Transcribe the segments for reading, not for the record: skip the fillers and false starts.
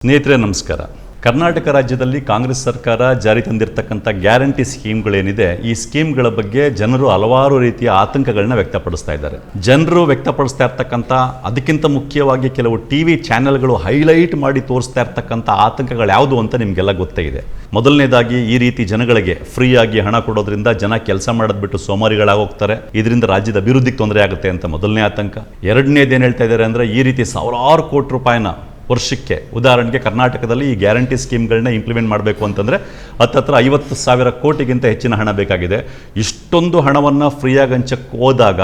ಸ್ನೇಹಿತರೆ ನಮಸ್ಕಾರ. ಕರ್ನಾಟಕ ರಾಜ್ಯದಲ್ಲಿ ಕಾಂಗ್ರೆಸ್ ಸರ್ಕಾರ ಜಾರಿ ತಂದಿರತಕ್ಕಂಥ ಗ್ಯಾರಂಟಿ ಸ್ಕೀಮ್ಗಳೇನಿದೆ, ಈ ಸ್ಕೀಮ್ಗಳ ಬಗ್ಗೆ ಜನರು ಹಲವಾರು ರೀತಿಯ ಆತಂಕಗಳನ್ನ ವ್ಯಕ್ತಪಡಿಸ್ತಾ ಇದ್ದಾರೆ. ಜನರು ವ್ಯಕ್ತಪಡಿಸ್ತಾ ಇರ್ತಕ್ಕಂಥ, ಅದಕ್ಕಿಂತ ಮುಖ್ಯವಾಗಿ ಕೆಲವು ಟಿವಿ ಚಾನೆಲ್ಗಳು ಹೈಲೈಟ್ ಮಾಡಿ ತೋರಿಸ್ತಾ ಇರ್ತಕ್ಕಂಥ ಆತಂಕಗಳು ಯಾವುದು ಅಂತ ನಿಮಗೆಲ್ಲ ಗೊತ್ತೇ ಇದೆ. ಮೊದಲನೇದಾಗಿ, ಈ ರೀತಿ ಜನಗಳಿಗೆ ಫ್ರೀಯಾಗಿ ಹಣ ಕೊಡೋದ್ರಿಂದ ಜನ ಕೆಲಸ ಮಾಡೋದು ಬಿಟ್ಟು ಸೋಮಾರಿಗಳಾಗೋಗ್ತಾರೆ. ಇದರಿಂದ ರಾಜ್ಯದ ಅಭಿವೃದ್ಧಿಗೆ ತೊಂದರೆ ಆಗುತ್ತೆ ಅಂತ ಮೊದಲನೇ ಆತಂಕ. ಎರಡನೇದು ಏನು ಹೇಳ್ತಾ ಇದ್ದಾರೆ ಅಂದರೆ, ಈ ರೀತಿ ಸಾವಿರಾರು ಕೋಟಿ ರೂಪಾಯಿನ ವರ್ಷಕ್ಕೆ, ಉದಾಹರಣೆಗೆ ಕರ್ನಾಟಕದಲ್ಲಿ ಈ ಗ್ಯಾರಂಟಿ ಸ್ಕೀಮ್ಗಳನ್ನ ಇಂಪ್ಲಿಮೆಂಟ್ ಮಾಡಬೇಕು ಅಂತಂದರೆ ಹತ್ತತ್ರ 50,000 ಕೋಟಿಗಿಂತ ಹೆಚ್ಚಿನ ಹಣ ಬೇಕಾಗಿದೆ. ಇಷ್ಟೊಂದು ಹಣವನ್ನು ಫ್ರೀಯಾಗಿ ಹಂಚಕ್ಕೆ ಹೋದಾಗ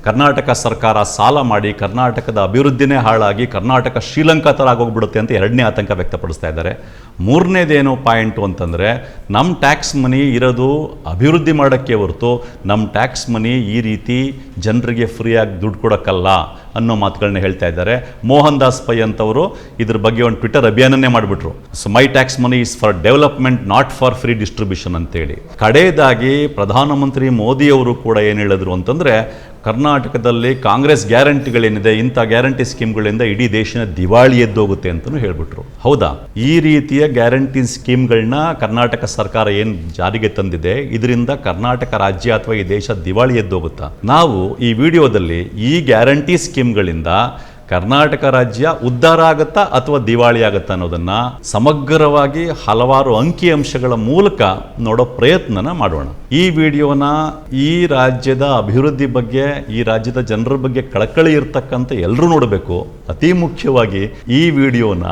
ಕರ್ನಾಟಕ ಸರ್ಕಾರ ಸಾಲ ಮಾಡಿ ಕರ್ನಾಟಕದ ಅಭಿವೃದ್ಧಿನೇ ಹಾಳಾಗಿ ಕರ್ನಾಟಕ ಶ್ರೀಲಂಕಾ ಥರ ಆಗೋಗ್ಬಿಡುತ್ತೆ ಅಂತ ಎರಡನೇ ಆತಂಕ ವ್ಯಕ್ತಪಡಿಸ್ತಾ ಇದ್ದಾರೆ. ಮೂರನೇದೇನು ಪಾಯಿಂಟು ಅಂತಂದರೆ, ನಮ್ಮ ಟ್ಯಾಕ್ಸ್ ಮನಿ ಇರೋದು ಅಭಿವೃದ್ಧಿ ಮಾಡೋಕ್ಕೆ ಹೊರತು ನಮ್ಮ ಟ್ಯಾಕ್ಸ್ ಮನಿ ಈ ರೀತಿ ಜನರಿಗೆ ಫ್ರೀಯಾಗಿ ದುಡ್ಡು ಕೊಡೋಕ್ಕಲ್ಲ ಅನ್ನೋ ಮಾತುಗಳನ್ನ ಹೇಳ್ತಾ ಇದ್ದಾರೆ. ಮೋಹನ್ ದಾಸ್ ಪೈ ಅಂತವರು ಇದ್ರ ಬಗ್ಗೆ ಒಂದು ಟ್ವಿಟರ್ ಅಭಿಯಾನನೇ ಮಾಡಿಬಿಟ್ರು. So my tax money is for development, not for free distribution ಅಂತೇಳಿ. ಕಡೆಯದಾಗಿ ಪ್ರಧಾನಮಂತ್ರಿ ಮೋದಿಯವರು ಕೂಡ ಏನು ಹೇಳಿದ್ರು ಅಂತಂದರೆ, ಕರ್ನಾಟಕದಲ್ಲಿ ಕಾಂಗ್ರೆಸ್ ಗ್ಯಾರಂಟಿಗಳೇನಿದೆ, ಇಂಥ ಗ್ಯಾರಂಟಿ ಸ್ಕೀಮ್ಗಳಿಂದ ಇಡೀ ದೇಶನ ದಿವಾಳಿ ಎದ್ದೋಗುತ್ತೆ ಅಂತಲೂ ಹೇಳ್ಬಿಟ್ರು. ಹೌದಾ? ಈ ರೀತಿಯ ಗ್ಯಾರಂಟಿ ಸ್ಕೀಮ್ಗಳನ್ನ ಕರ್ನಾಟಕ ಸರ್ಕಾರ ಏನು ಜಾರಿಗೆ ತಂದಿದೆ, ಇದರಿಂದ ಕರ್ನಾಟಕ ರಾಜ್ಯ ಅಥವಾ ಈ ದೇಶ ದಿವಾಳಿ ಎದ್ದೋಗುತ್ತಾ? ನಾವು ಈ ವಿಡಿಯೋದಲ್ಲಿ ಈ ಗ್ಯಾರಂಟಿ ಸ್ಕೀಮ್ಗಳಿಂದ ಕರ್ನಾಟಕ ರಾಜ್ಯ ಉದ್ಧಾರ ಆಗುತ್ತಾ ಅಥವಾ ದಿವಾಳಿ ಆಗುತ್ತಾ ಅನ್ನೋದನ್ನು ಸಮಗ್ರವಾಗಿ ಹಲವಾರು ಅಂಕಿಅಂಶಗಳ ಮೂಲಕ ನೋಡೋ ಪ್ರಯತ್ನನ ಮಾಡೋಣ. ಈ ವಿಡಿಯೋನ ಈ ರಾಜ್ಯದ ಅಭಿವೃದ್ಧಿ ಬಗ್ಗೆ, ಈ ರಾಜ್ಯದ ಜನರ ಬಗ್ಗೆ ಕಳಕಳಿ ಇರ್ತಕ್ಕಂಥ ಎಲ್ಲರೂ ನೋಡಬೇಕು. ಅತಿ ಮುಖ್ಯವಾಗಿ ಈ ವಿಡಿಯೋನ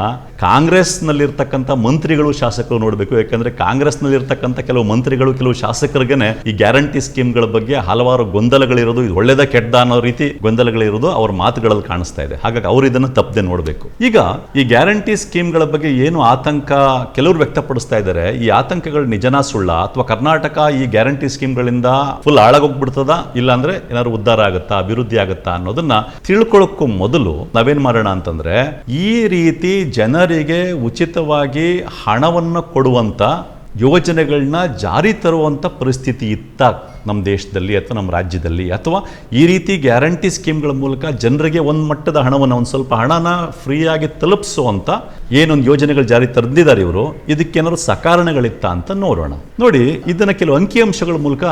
ಕಾಂಗ್ರೆಸ್ನಲ್ಲಿರ್ತಕ್ಕಂಥ ಮಂತ್ರಿಗಳು, ಶಾಸಕರು ನೋಡಬೇಕು. ಯಾಕಂದರೆ ಕಾಂಗ್ರೆಸ್ನಲ್ಲಿರ್ತಕ್ಕಂಥ ಕೆಲವು ಮಂತ್ರಿಗಳು, ಕೆಲವು ಶಾಸಕರಿಗೇನೆ ಈ ಗ್ಯಾರಂಟಿ ಸ್ಕೀಮ್ಗಳ ಬಗ್ಗೆ ಹಲವಾರು ಗೊಂದಲಗಳಿರೋದು, ಇದು ಒಳ್ಳೆದ ಕೆಟ್ಟ ಅನ್ನೋ ರೀತಿ ಗೊಂದಲಗಳಿರೋದು ಅವ್ರ ಮಾತುಗಳಲ್ಲಿ ಕಾಣಿಸ್ತಾ ಇದೆ. ಹಾಗಾಗಿ ಅವರು ಇದನ್ನು ತಪ್ಪದೆ ನೋಡಬೇಕು. ಈಗ ಈ ಗ್ಯಾರಂಟಿ ಸ್ಕೀಮ್ಗಳ ಬಗ್ಗೆ ಏನು ಆತಂಕ ಕೆಲವರು ವ್ಯಕ್ತಪಡಿಸ್ತಾ ಇದ್ದಾರೆ, ಈ ಆತಂಕಗಳು ನಿಜನಾ ಸುಳ್ಳ, ಅಥವಾ ಕರ್ನಾಟಕ ಈ ಗ್ಯಾರಂಟಿ ಸ್ಕೀಮ್ಗಳಿಂದ ಫುಲ್ ಹಾಳಾಗೋಗ್ಬಿಡ್ತದ, ಇಲ್ಲಾಂದ್ರೆ ಏನಾದ್ರು ಉದ್ಧಾರ ಆಗುತ್ತಾ, ಅಭಿವೃದ್ಧಿ ಆಗುತ್ತಾ ಅನ್ನೋದನ್ನ ತಿಳ್ಕೊಳ್ಳೋಕ್ಕೂ ಮೊದಲು ನಾವೇನ್ ಮಾಡೋಣ ಅಂತಂದ್ರೆ, ಈ ರೀತಿ ಜನರಿಗೆ ಉಚಿತವಾಗಿ ಹಣವನ್ನು ಕೊಡುವಂತ ಯೋಜನೆಗಳನ್ನ ಜಾರಿ ತರುವಂಥ ಪರಿಸ್ಥಿತಿ ಇತ್ತ ನಮ್ಮ ದೇಶದಲ್ಲಿ ಅಥವಾ ನಮ್ಮ ರಾಜ್ಯದಲ್ಲಿ, ಅಥವಾ ಈ ರೀತಿ ಗ್ಯಾರಂಟಿ ಸ್ಕೀಮ್ಗಳ ಮೂಲಕ ಜನರಿಗೆ ಒಂದು ಮಟ್ಟದ ಹಣವನ್ನು, ಒಂದು ಸ್ವಲ್ಪ ಹಣನ ಫ್ರೀಯಾಗಿ ತಲುಪಿಸುವಂಥ ಏನೊಂದು ಯೋಜನೆಗಳು ಜಾರಿ ತಂದಿದ್ದಾರೆ ಇವರು, ಇದಕ್ಕೇನಾದ್ರು ಸಕಾರಣಗಳಿತ್ತ ಅಂತ ನೋಡೋಣ. ನೋಡಿ, ಇದನ್ನು ಕೆಲವು ಅಂಕಿಅಂಶಗಳ ಮೂಲಕ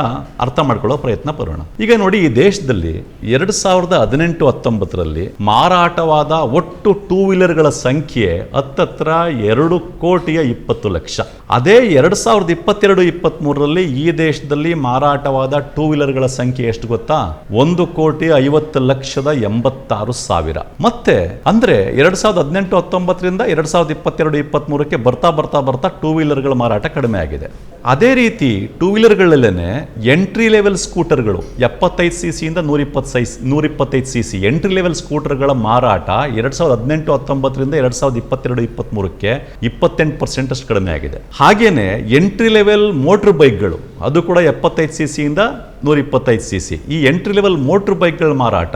ಅರ್ಥ ಮಾಡ್ಕೊಳ್ಳೋ ಪ್ರಯತ್ನ ಬರೋಣ. ಈಗ ನೋಡಿ, ಈ ದೇಶದಲ್ಲಿ 2018-19ರಲ್ಲಿ ಮಾರಾಟವಾದ ಒಟ್ಟು ಟೂ ವೀಲರ್ಗಳ ಸಂಖ್ಯೆ ಹತ್ತತ್ರ 2,20,00,000. ಅದೇ 2022-23ರಲ್ಲಿ ಈ ದೇಶದಲ್ಲಿ ಮಾರಾಟವಾದ ಟೂ ವೀಲರ್ಗಳ ಸಂಖ್ಯೆ ಎಷ್ಟು ಗೊತ್ತಾ? 1,50,86,000. ಮತ್ತೆ ಅಂದ್ರೆ 2018-19ರಿಂದ 2022-23ಕ್ಕೆ ಬರ್ತಾ ಟೂ ವೀಲರ್ಗಳ ಮಾರಾಟ ಕಡಿಮೆ ಆಗಿದೆ. ಅದೇ ರೀತಿ ಟೂ ವೀಲರ್ಗಳಲ್ಲೇನೆ ಎಂಟ್ರಿ ಲೆವೆಲ್ ಸ್ಕೂಟರ್ಗಳು 75cc ಇಂದ 125cc ಎಂಟ್ರಿ ಲೆವೆಲ್ ಸ್ಕೂಟರ್ಗಳ ಮಾರಾಟ 2018-19ರಿಂದ 2022-23ಕ್ಕೆ 28% ಅಷ್ಟು ಕಡಿಮೆ ಆಗಿದೆ. ಹಾಗೇನೆ ಎಂಟ್ರಿ ಲೆವೆಲ್ ಮೋಟರ್ ಬೈಕ್ಗಳು, ಅದು ಕೂಡ 75cc ಇಂದ 125cc, ಈ ಎಂಟ್ರಿ ಲೆವೆಲ್ ಮೋಟರ್ ಬೈಕ್ಗಳ ಮಾರಾಟ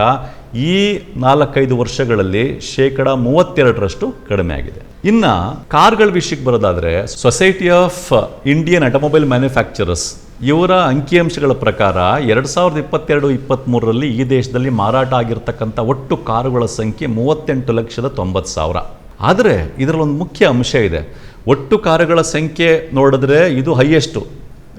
ಈ 4-5 ವರ್ಷಗಳಲ್ಲಿ 32% ಕಡಿಮೆ ಆಗಿದೆ. ಇನ್ನ ಕಾರ್ಗಳ ವಿಷಯಕ್ಕೆ ಬರೋದಾದ್ರೆ, society of Indian automobile manufacturers ಇವರ ಅಂಕಿಅಂಶಗಳ ಪ್ರಕಾರ 2022-23ರಲ್ಲಿ ಈ ದೇಶದಲ್ಲಿ ಮಾರಾಟ ಆಗಿರ್ತಕ್ಕಂಥ ಒಟ್ಟು ಕಾರುಗಳ ಸಂಖ್ಯೆ 38,90,000. ಆದರೆ ಇದರಲ್ಲಿ ಒಂದು ಮುಖ್ಯ ಅಂಶ ಇದೆ. ಒಟ್ಟು ಕಾರುಗಳ ಸಂಖ್ಯೆ ನೋಡಿದ್ರೆ ಇದು ಹೈಯೆಸ್ಟು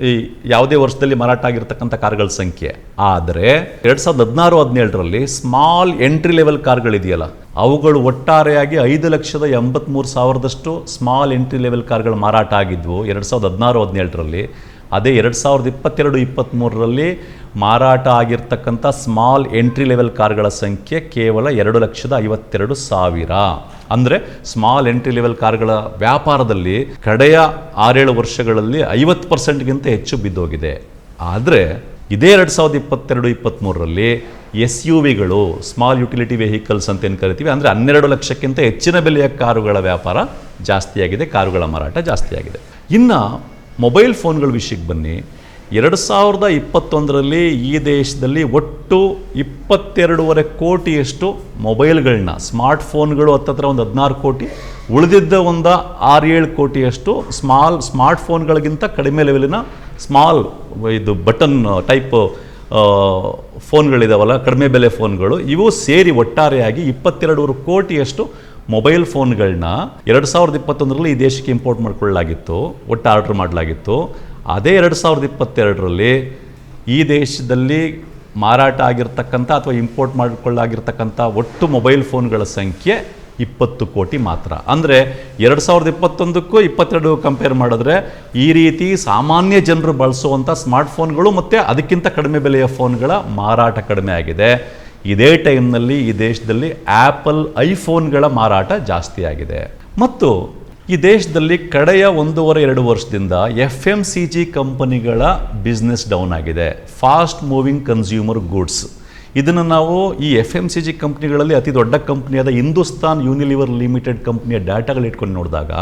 ಈ ಯಾವುದೇ ವರ್ಷದಲ್ಲಿ ಮಾರಾಟ ಆಗಿರ್ತಕ್ಕಂಥ ಕಾರುಗಳ ಸಂಖ್ಯೆ. ಆದರೆ 2016-17ರಲ್ಲಿ ಸ್ಮಾಲ್ ಎಂಟ್ರಿ ಲೆವೆಲ್ ಕಾರ್ಗಳಿದೆಯಲ್ಲ, ಅವುಗಳು ಒಟ್ಟಾರೆಯಾಗಿ 5,83,000ದಷ್ಟು ಸ್ಮಾಲ್ ಎಂಟ್ರಿ ಲೆವೆಲ್ ಕಾರ್ಗಳು ಮಾರಾಟ ಆಗಿದ್ವು 2016-17ರಲ್ಲಿ. ಅದೇ 2022-23ರಲ್ಲಿ ಮಾರಾಟ ಆಗಿರ್ತಕ್ಕಂಥ ಸ್ಮಾಲ್ ಎಂಟ್ರಿ ಲೆವೆಲ್ ಕಾರ್ಗಳ ಸಂಖ್ಯೆ ಕೇವಲ 2,52,000. ಅಂದರೆ ಸ್ಮಾಲ್ ಎಂಟ್ರಿ ಲೆವೆಲ್ ಕಾರ್ಗಳ ವ್ಯಾಪಾರದಲ್ಲಿ ಕಡೆಯ 6-7 ವರ್ಷಗಳಲ್ಲಿ 50%ಗಿಂತ ಹೆಚ್ಚು ಬಿದ್ದೋಗಿದೆ. ಆದರೆ ಇದೇ 2022-23ರಲ್ಲಿ SUVಗಳು, ಸ್ಮಾಲ್ ಯುಟಿಲಿಟಿ ವೆಹಿಕಲ್ಸ್ ಅಂತ ಏನು ಕರಿತೀವಿ, ಅಂದರೆ 12 ಲಕ್ಷಕ್ಕಿಂತ ಹೆಚ್ಚಿನ ಬೆಲೆಯ ಕಾರುಗಳ ವ್ಯಾಪಾರ ಜಾಸ್ತಿಯಾಗಿದೆ, ಕಾರುಗಳ ಮಾರಾಟ ಜಾಸ್ತಿಯಾಗಿದೆ. ಇನ್ನು ಮೊಬೈಲ್ ಫೋನ್ಗಳ ವಿಷಯಕ್ಕೆ ಬನ್ನಿ. 2021ರಲ್ಲಿ ಈ ದೇಶದಲ್ಲಿ ಒಟ್ಟು 22.5 ಕೋಟಿಯಷ್ಟು ಮೊಬೈಲ್ಗಳನ್ನ, ಸ್ಮಾರ್ಟ್ ಫೋನ್ಗಳು ಹತ್ತತ್ರ ಒಂದು 16 ಕೋಟಿ, ಉಳಿದಿದ್ದ ಒಂದು 6-7 ಕೋಟಿಯಷ್ಟು ಸ್ಮಾರ್ಟ್ ಫೋನ್ಗಳಿಗಿಂತ ಕಡಿಮೆ ಲೆವೆಲಿನ ಸ್ಮಾಲ್ ಇದು ಬಟನ್ ಟೈಪ್ ಫೋನ್ಗಳಿದಾವಲ್ಲ, ಕಡಿಮೆ ಬೆಲೆ ಫೋನ್ಗಳು, ಇವು ಸೇರಿ ಒಟ್ಟಾರೆಯಾಗಿ 22 ಕೋಟಿಯಷ್ಟು ಮೊಬೈಲ್ ಫೋನ್ಗಳನ್ನ 2021ರಲ್ಲಿ ಈ ದೇಶಕ್ಕೆ ಇಂಪೋರ್ಟ್ ಮಾಡ್ಕೊಳ್ಳಲಾಗಿತ್ತು, ಒಟ್ಟು ಆರ್ಡರ್ ಮಾಡಲಾಗಿತ್ತು. ಅದೇ 2022ರಲ್ಲಿ ಈ ದೇಶದಲ್ಲಿ ಮಾರಾಟ ಆಗಿರ್ತಕ್ಕಂಥ ಅಥವಾ ಇಂಪೋರ್ಟ್ ಮಾಡಿಕೊಳ್ಳಾಗಿರ್ತಕ್ಕಂಥ ಒಟ್ಟು ಮೊಬೈಲ್ ಫೋನ್ಗಳ ಸಂಖ್ಯೆ 20 ಕೋಟಿ ಮಾತ್ರ. ಅಂದರೆ 2021ಕ್ಕೂ 22 ಕಂಪೇರ್ ಮಾಡಿದ್ರೆ ಈ ರೀತಿ ಸಾಮಾನ್ಯ ಜನರು ಬಳಸುವಂಥ ಸ್ಮಾರ್ಟ್ಫೋನ್ಗಳು ಮತ್ತು ಅದಕ್ಕಿಂತ ಕಡಿಮೆ ಬೆಲೆಯ ಫೋನ್ಗಳ ಮಾರಾಟ ಕಡಿಮೆ ಆಗಿದೆ. ಇದೇ ಟೈಮ್ನಲ್ಲಿ ಈ ದೇಶದಲ್ಲಿ ಆ್ಯಪಲ್ ಐಫೋನ್ಗಳ ಮಾರಾಟ ಜಾಸ್ತಿ ಆಗಿದೆ. ಮತ್ತು ಈ ದೇಶದಲ್ಲಿ ಕಡೆಯ 1.5-2 ವರ್ಷದಿಂದ FMCG ಕಂಪನಿಗಳ ಬಿಸ್ನೆಸ್ ಡೌನ್ ಆಗಿದೆ, ಫಾಸ್ಟ್ ಮೂವಿಂಗ್ ಕನ್ಸ್ಯೂಮರ್ ಗೂಡ್ಸ್. ಇದನ್ನು ನಾವು ಈ FMCG ಕಂಪ್ನಿಗಳಲ್ಲಿ ಅತಿ ದೊಡ್ಡ ಕಂಪ್ನಿಯಾದ ಹಿಂದೂಸ್ತಾನ್ ಯೂನಿಲಿವರ್ ಲಿಮಿಟೆಡ್ ಕಂಪ್ನಿಯ ಡಾಟಾಗಳು ಇಟ್ಕೊಂಡು ನೋಡಿದಾಗ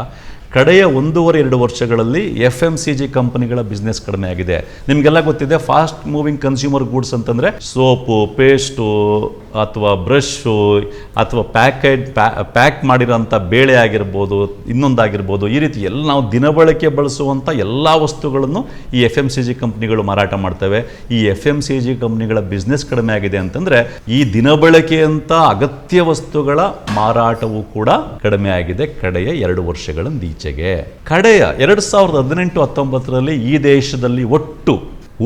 ಕಡೆಯ 1.5-2 ವರ್ಷಗಳಲ್ಲಿ FMCG ಕಂಪನಿಗಳ ಬಿಸ್ನೆಸ್ ಕಡಿಮೆ ಆಗಿದೆ. ನಿಮಗೆಲ್ಲ ಗೊತ್ತಿದೆ, ಫಾಸ್ಟ್ ಮೂವಿಂಗ್ ಕನ್ಸ್ಯೂಮರ್ ಗೂಡ್ಸ್ ಅಂತಂದರೆ ಸೋಪು, ಪೇಸ್ಟು ಅಥವಾ ಬ್ರಷು ಅಥವಾ ಪ್ಯಾಕ್ ಮಾಡಿರೋಂಥ ಬೇಳೆ ಆಗಿರ್ಬೋದು, ಇನ್ನೊಂದಾಗಿರ್ಬೋದು, ಈ ರೀತಿ ಎಲ್ಲ ನಾವು ದಿನಬಳಕೆ ಬಳಸುವಂಥ ಎಲ್ಲ ವಸ್ತುಗಳನ್ನು ಈ FMCG ಕಂಪ್ನಿಗಳು ಮಾರಾಟ ಮಾಡ್ತವೆ. ಈ FMCG ಕಂಪ್ನಿಗಳ ಬಿಸ್ನೆಸ್ ಕಡಿಮೆ ಆಗಿದೆ ಅಂತಂದರೆ ಈ ದಿನಬಳಕೆಯಂಥ ಅಗತ್ಯ ವಸ್ತುಗಳ ಮಾರಾಟವೂ ಕೂಡ ಕಡಿಮೆ ಆಗಿದೆ ಕಡೆಯ 2 ವರ್ಷಗಳಿಂದ ಕಡೆಯ 2018-19ರಲ್ಲಿ ಈ ದೇಶದಲ್ಲಿ ಒಟ್ಟು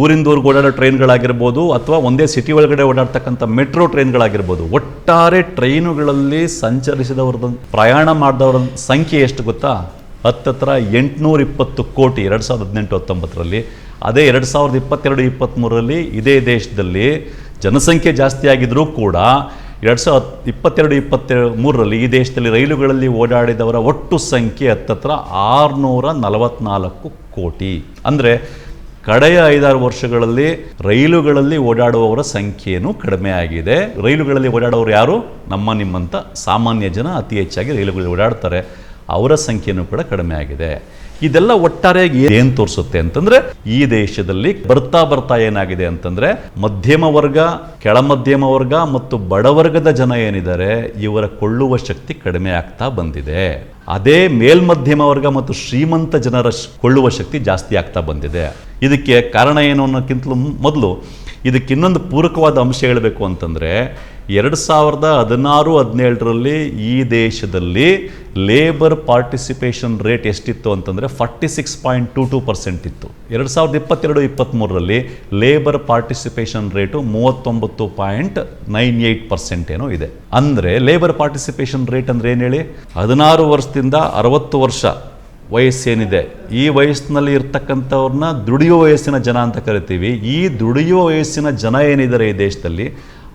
ಊರಿಂದೂರಿಗೆ ಓಡಾಡೋ ಟ್ರೈನ್ಗಳಾಗಿರ್ಬೋದು ಅಥವಾ ಒಂದೇ ಸಿಟಿ ಒಳಗಡೆ ಓಡಾಡ್ತಕ್ಕಂಥ ಮೆಟ್ರೋ ಟ್ರೈನ್ಗಳಾಗಿರ್ಬೋದು, ಒಟ್ಟಾರೆ ಟ್ರೈನುಗಳಲ್ಲಿ ಸಂಚರಿಸಿದವ್ರ ಪ್ರಯಾಣ ಮಾಡಿದವ್ರ ಸಂಖ್ಯೆ ಎಷ್ಟು ಗೊತ್ತಾ? ಹತ್ತತ್ರ 820 ಕೋಟಿ 2018-19ರಲ್ಲಿ. ಅದೇ 2022-23ರಲ್ಲಿ ಇದೇ ದೇಶದಲ್ಲಿ ಜನಸಂಖ್ಯೆ ಜಾಸ್ತಿ ಆಗಿದ್ರೂ ಕೂಡ 2022-23ರಲ್ಲಿ ಈ ದೇಶದಲ್ಲಿ ರೈಲುಗಳಲ್ಲಿ ಓಡಾಡಿದವರ ಒಟ್ಟು ಸಂಖ್ಯೆ ಹತ್ತತ್ರ 644 ಕೋಟಿ. ಅಂದರೆ ಕಡೆಯ 5-6 ವರ್ಷಗಳಲ್ಲಿ ರೈಲುಗಳಲ್ಲಿ ಓಡಾಡುವವರ ಸಂಖ್ಯೆಯೂ ಕಡಿಮೆ ಆಗಿದೆ. ರೈಲುಗಳಲ್ಲಿ ಓಡಾಡೋರು ಯಾರು? ನಿಮ್ಮಂಥ ಸಾಮಾನ್ಯ ಜನ ಅತಿ ಹೆಚ್ಚಾಗಿ ರೈಲುಗಳಲ್ಲಿ ಓಡಾಡ್ತಾರೆ, ಅವರ ಸಂಖ್ಯೆಯೂ ಕೂಡ ಕಡಿಮೆ ಆಗಿದೆ. ಇದೆಲ್ಲ ಒಟ್ಟಾರೆಯಾಗಿ ಏನು ತೋರಿಸುತ್ತೆ ಅಂತಂದರೆ ಈ ದೇಶದಲ್ಲಿ ಬರ್ತಾ ಏನಾಗಿದೆ ಅಂತಂದರೆ ಮಧ್ಯಮ ವರ್ಗ, ಕೆಳಮಧ್ಯಮ ವರ್ಗ ಮತ್ತು ಬಡವರ್ಗದ ಜನ ಏನಿದ್ದಾರೆ ಇವರ ಕೊಳ್ಳುವ ಶಕ್ತಿ ಕಡಿಮೆ ಆಗ್ತಾ ಬಂದಿದೆ. ಅದೇ ಮೇಲ್ಮಧ್ಯಮ ವರ್ಗ ಮತ್ತು ಶ್ರೀಮಂತ ಜನರ ಕೊಳ್ಳುವ ಶಕ್ತಿ ಜಾಸ್ತಿ ಆಗ್ತಾ ಬಂದಿದೆ. ಇದಕ್ಕೆ ಕಾರಣ ಏನು ಅನ್ನೋಕ್ಕಿಂತಲೂ ಮೊದಲು ಇದಕ್ಕೆ ಇನ್ನೊಂದು ಪೂರಕವಾದ ಅಂಶ ಹೇಳಬೇಕು ಅಂತಂದರೆ 2016-17ರಲ್ಲಿ ಈ ದೇಶದಲ್ಲಿ ಲೇಬರ್ ಪಾರ್ಟಿಸಿಪೇಷನ್ ರೇಟ್ ಎಷ್ಟಿತ್ತು ಅಂತಂದರೆ 46.22% ಇತ್ತು. 2022-23ರಲ್ಲಿ ಲೇಬರ್ ಪಾರ್ಟಿಸಿಪೇಷನ್ ರೇಟು 39.98% ಏನೋ ಇದೆ. ಅಂದರೆ ಲೇಬರ್ ಪಾರ್ಟಿಸಿಪೇಷನ್ ರೇಟ್ ಅಂದರೆ ಏನು ಹೇಳಿ? 16 ವರ್ಷದಿಂದ 60 ವರ್ಷ ವಯಸ್ಸೇನಿದೆ, ಈ ವಯಸ್ಸಿನಲ್ಲಿ ಇರ್ತಕ್ಕಂಥವ್ರನ್ನ ದುಡಿಯುವ ವಯಸ್ಸಿನ ಜನ ಅಂತ ಕರಿತೀವಿ. ಈ ದುಡಿಯುವ ವಯಸ್ಸಿನ ಜನ ಏನಿದ್ದಾರೆ ಈ ದೇಶದಲ್ಲಿ,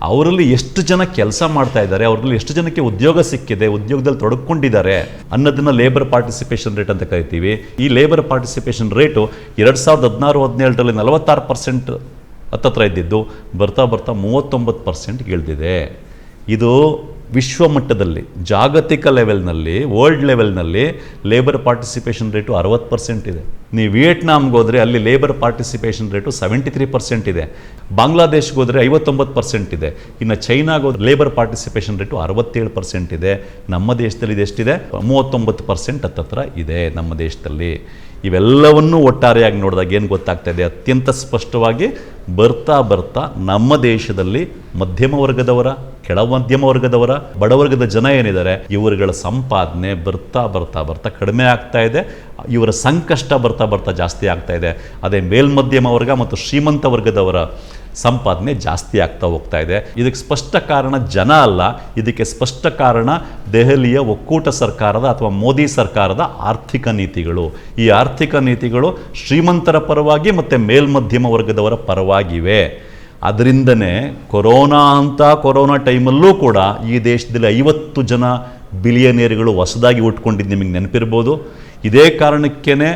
ಅವರಲ್ಲಿ ಎಷ್ಟು ಜನ ಕೆಲಸ ಮಾಡ್ತಾ ಇದ್ದಾರೆ, ಅವರಲ್ಲಿ ಎಷ್ಟು ಜನಕ್ಕೆ ಉದ್ಯೋಗ ಸಿಕ್ಕಿದೆ, ಉದ್ಯೋಗದಲ್ಲಿ ತೊಡಕೊಂಡಿದ್ದಾರೆ ಅನ್ನೋದನ್ನ ಲೇಬರ್ ಪಾರ್ಟಿಸಿಪೇಷನ್ ರೇಟ್ ಅಂತ ಕರಿತೀವಿ. ಈ ಲೇಬರ್ ಪಾರ್ಟಿಸಿಪೇಷನ್ ರೇಟು 2016-17ರಲ್ಲಿ 46% ಹತ್ತತ್ರ ಇದ್ದಿದ್ದು ಬರ್ತಾ 39% ಇಳಿದಿದೆ. ಇದು ವಿಶ್ವ ಮಟ್ಟದಲ್ಲಿ, ಜಾಗತಿಕ ಲೆವೆಲ್ನಲ್ಲಿ, ವರ್ಲ್ಡ್ ಲೆವೆಲ್ನಲ್ಲಿ ಲೇಬರ್ ಪಾರ್ಟಿಸಿಪೇಷನ್ ರೇಟು 60% ಇದೆ. ನೀವು ವಿಯೆಟ್ನಾಮ್ಗೆ ಹೋದರೆ ಅಲ್ಲಿ ಲೇಬರ್ ಪಾರ್ಟಿಸಿಪೇಷನ್ ರೇಟು 73% ಇದೆ. ಬಾಂಗ್ಲಾದೇಶ್ಗೆ ಹೋದರೆ 59% ಇದೆ. ಇನ್ನು ಚೈನಾಗೆ ಹೋದ್ರೆ ಲೇಬರ್ ಪಾರ್ಟಿಸಿಪೇಷನ್ ರೇಟು 67% ಇದೆ. ನಮ್ಮ ದೇಶದಲ್ಲಿ ಇದೆಷ್ಟಿದೆ? 39% ಹತ್ತತ್ರ ಇದೆ ನಮ್ಮ ದೇಶದಲ್ಲಿ. ಇವೆಲ್ಲವನ್ನೂ ಒಟ್ಟಾರೆಯಾಗಿ ನೋಡಿದಾಗ ಏನು ಗೊತ್ತಾಗ್ತಾ ಇದೆ? ಅತ್ಯಂತ ಸ್ಪಷ್ಟವಾಗಿ ಬರ್ತಾ ನಮ್ಮ ದೇಶದಲ್ಲಿ ಮಧ್ಯಮ ವರ್ಗದವರ, ಕೆಳ ಮಧ್ಯಮ ವರ್ಗದವರ, ಬಡವರ್ಗದ ಜನ ಏನಿದ್ದಾರೆ ಇವರುಗಳ ಸಂಪಾದನೆ ಬರ್ತಾ ಕಡಿಮೆ ಆಗ್ತಾ ಇದೆ. ಇವರ ಸಂಕಷ್ಟ ಬರ್ತಾ ಜಾಸ್ತಿ ಆಗ್ತಾ ಇದೆ. ಅದೇ ಮೇಲ್ಮಧ್ಯಮ ವರ್ಗ ಮತ್ತು ಶ್ರೀಮಂತ ವರ್ಗದವರ ಸಂಪಾದನೆ ಜಾಸ್ತಿ ಆಗ್ತಾ ಹೋಗ್ತಾ ಇದೆ. ಇದಕ್ಕೆ ಸ್ಪಷ್ಟ ಕಾರಣ ಜನ ಅಲ್ಲ, ಇದಕ್ಕೆ ಸ್ಪಷ್ಟ ಕಾರಣ ದೆಹಲಿಯ ಒಕ್ಕೂಟ ಸರ್ಕಾರದ ಅಥವಾ ಮೋದಿ ಸರ್ಕಾರದ ಆರ್ಥಿಕ ನೀತಿಗಳು. ಈ ಆರ್ಥಿಕ ನೀತಿಗಳು ಶ್ರೀಮಂತರ ಪರವಾಗಿ ಮತ್ತು ಮೇಲ್ಮಧ್ಯಮ ವರ್ಗದವರ ಪರವಾಗಿವೆ. ಅದರಿಂದನೇ ಕೊರೋನಾ ಟೈಮಲ್ಲೂ ಕೂಡ ಈ ದೇಶದಲ್ಲಿ 50 ಜನ ಬಿಲಿಯನೇರ್ಗಳು ಹೊಸದಾಗಿ ಹುಟ್ಕೊಂಡಿದ್ದು ನಿಮಗೆ ನೆನಪಿರ್ಬೋದು. ಇದೇ ಕಾರಣಕ್ಕೇ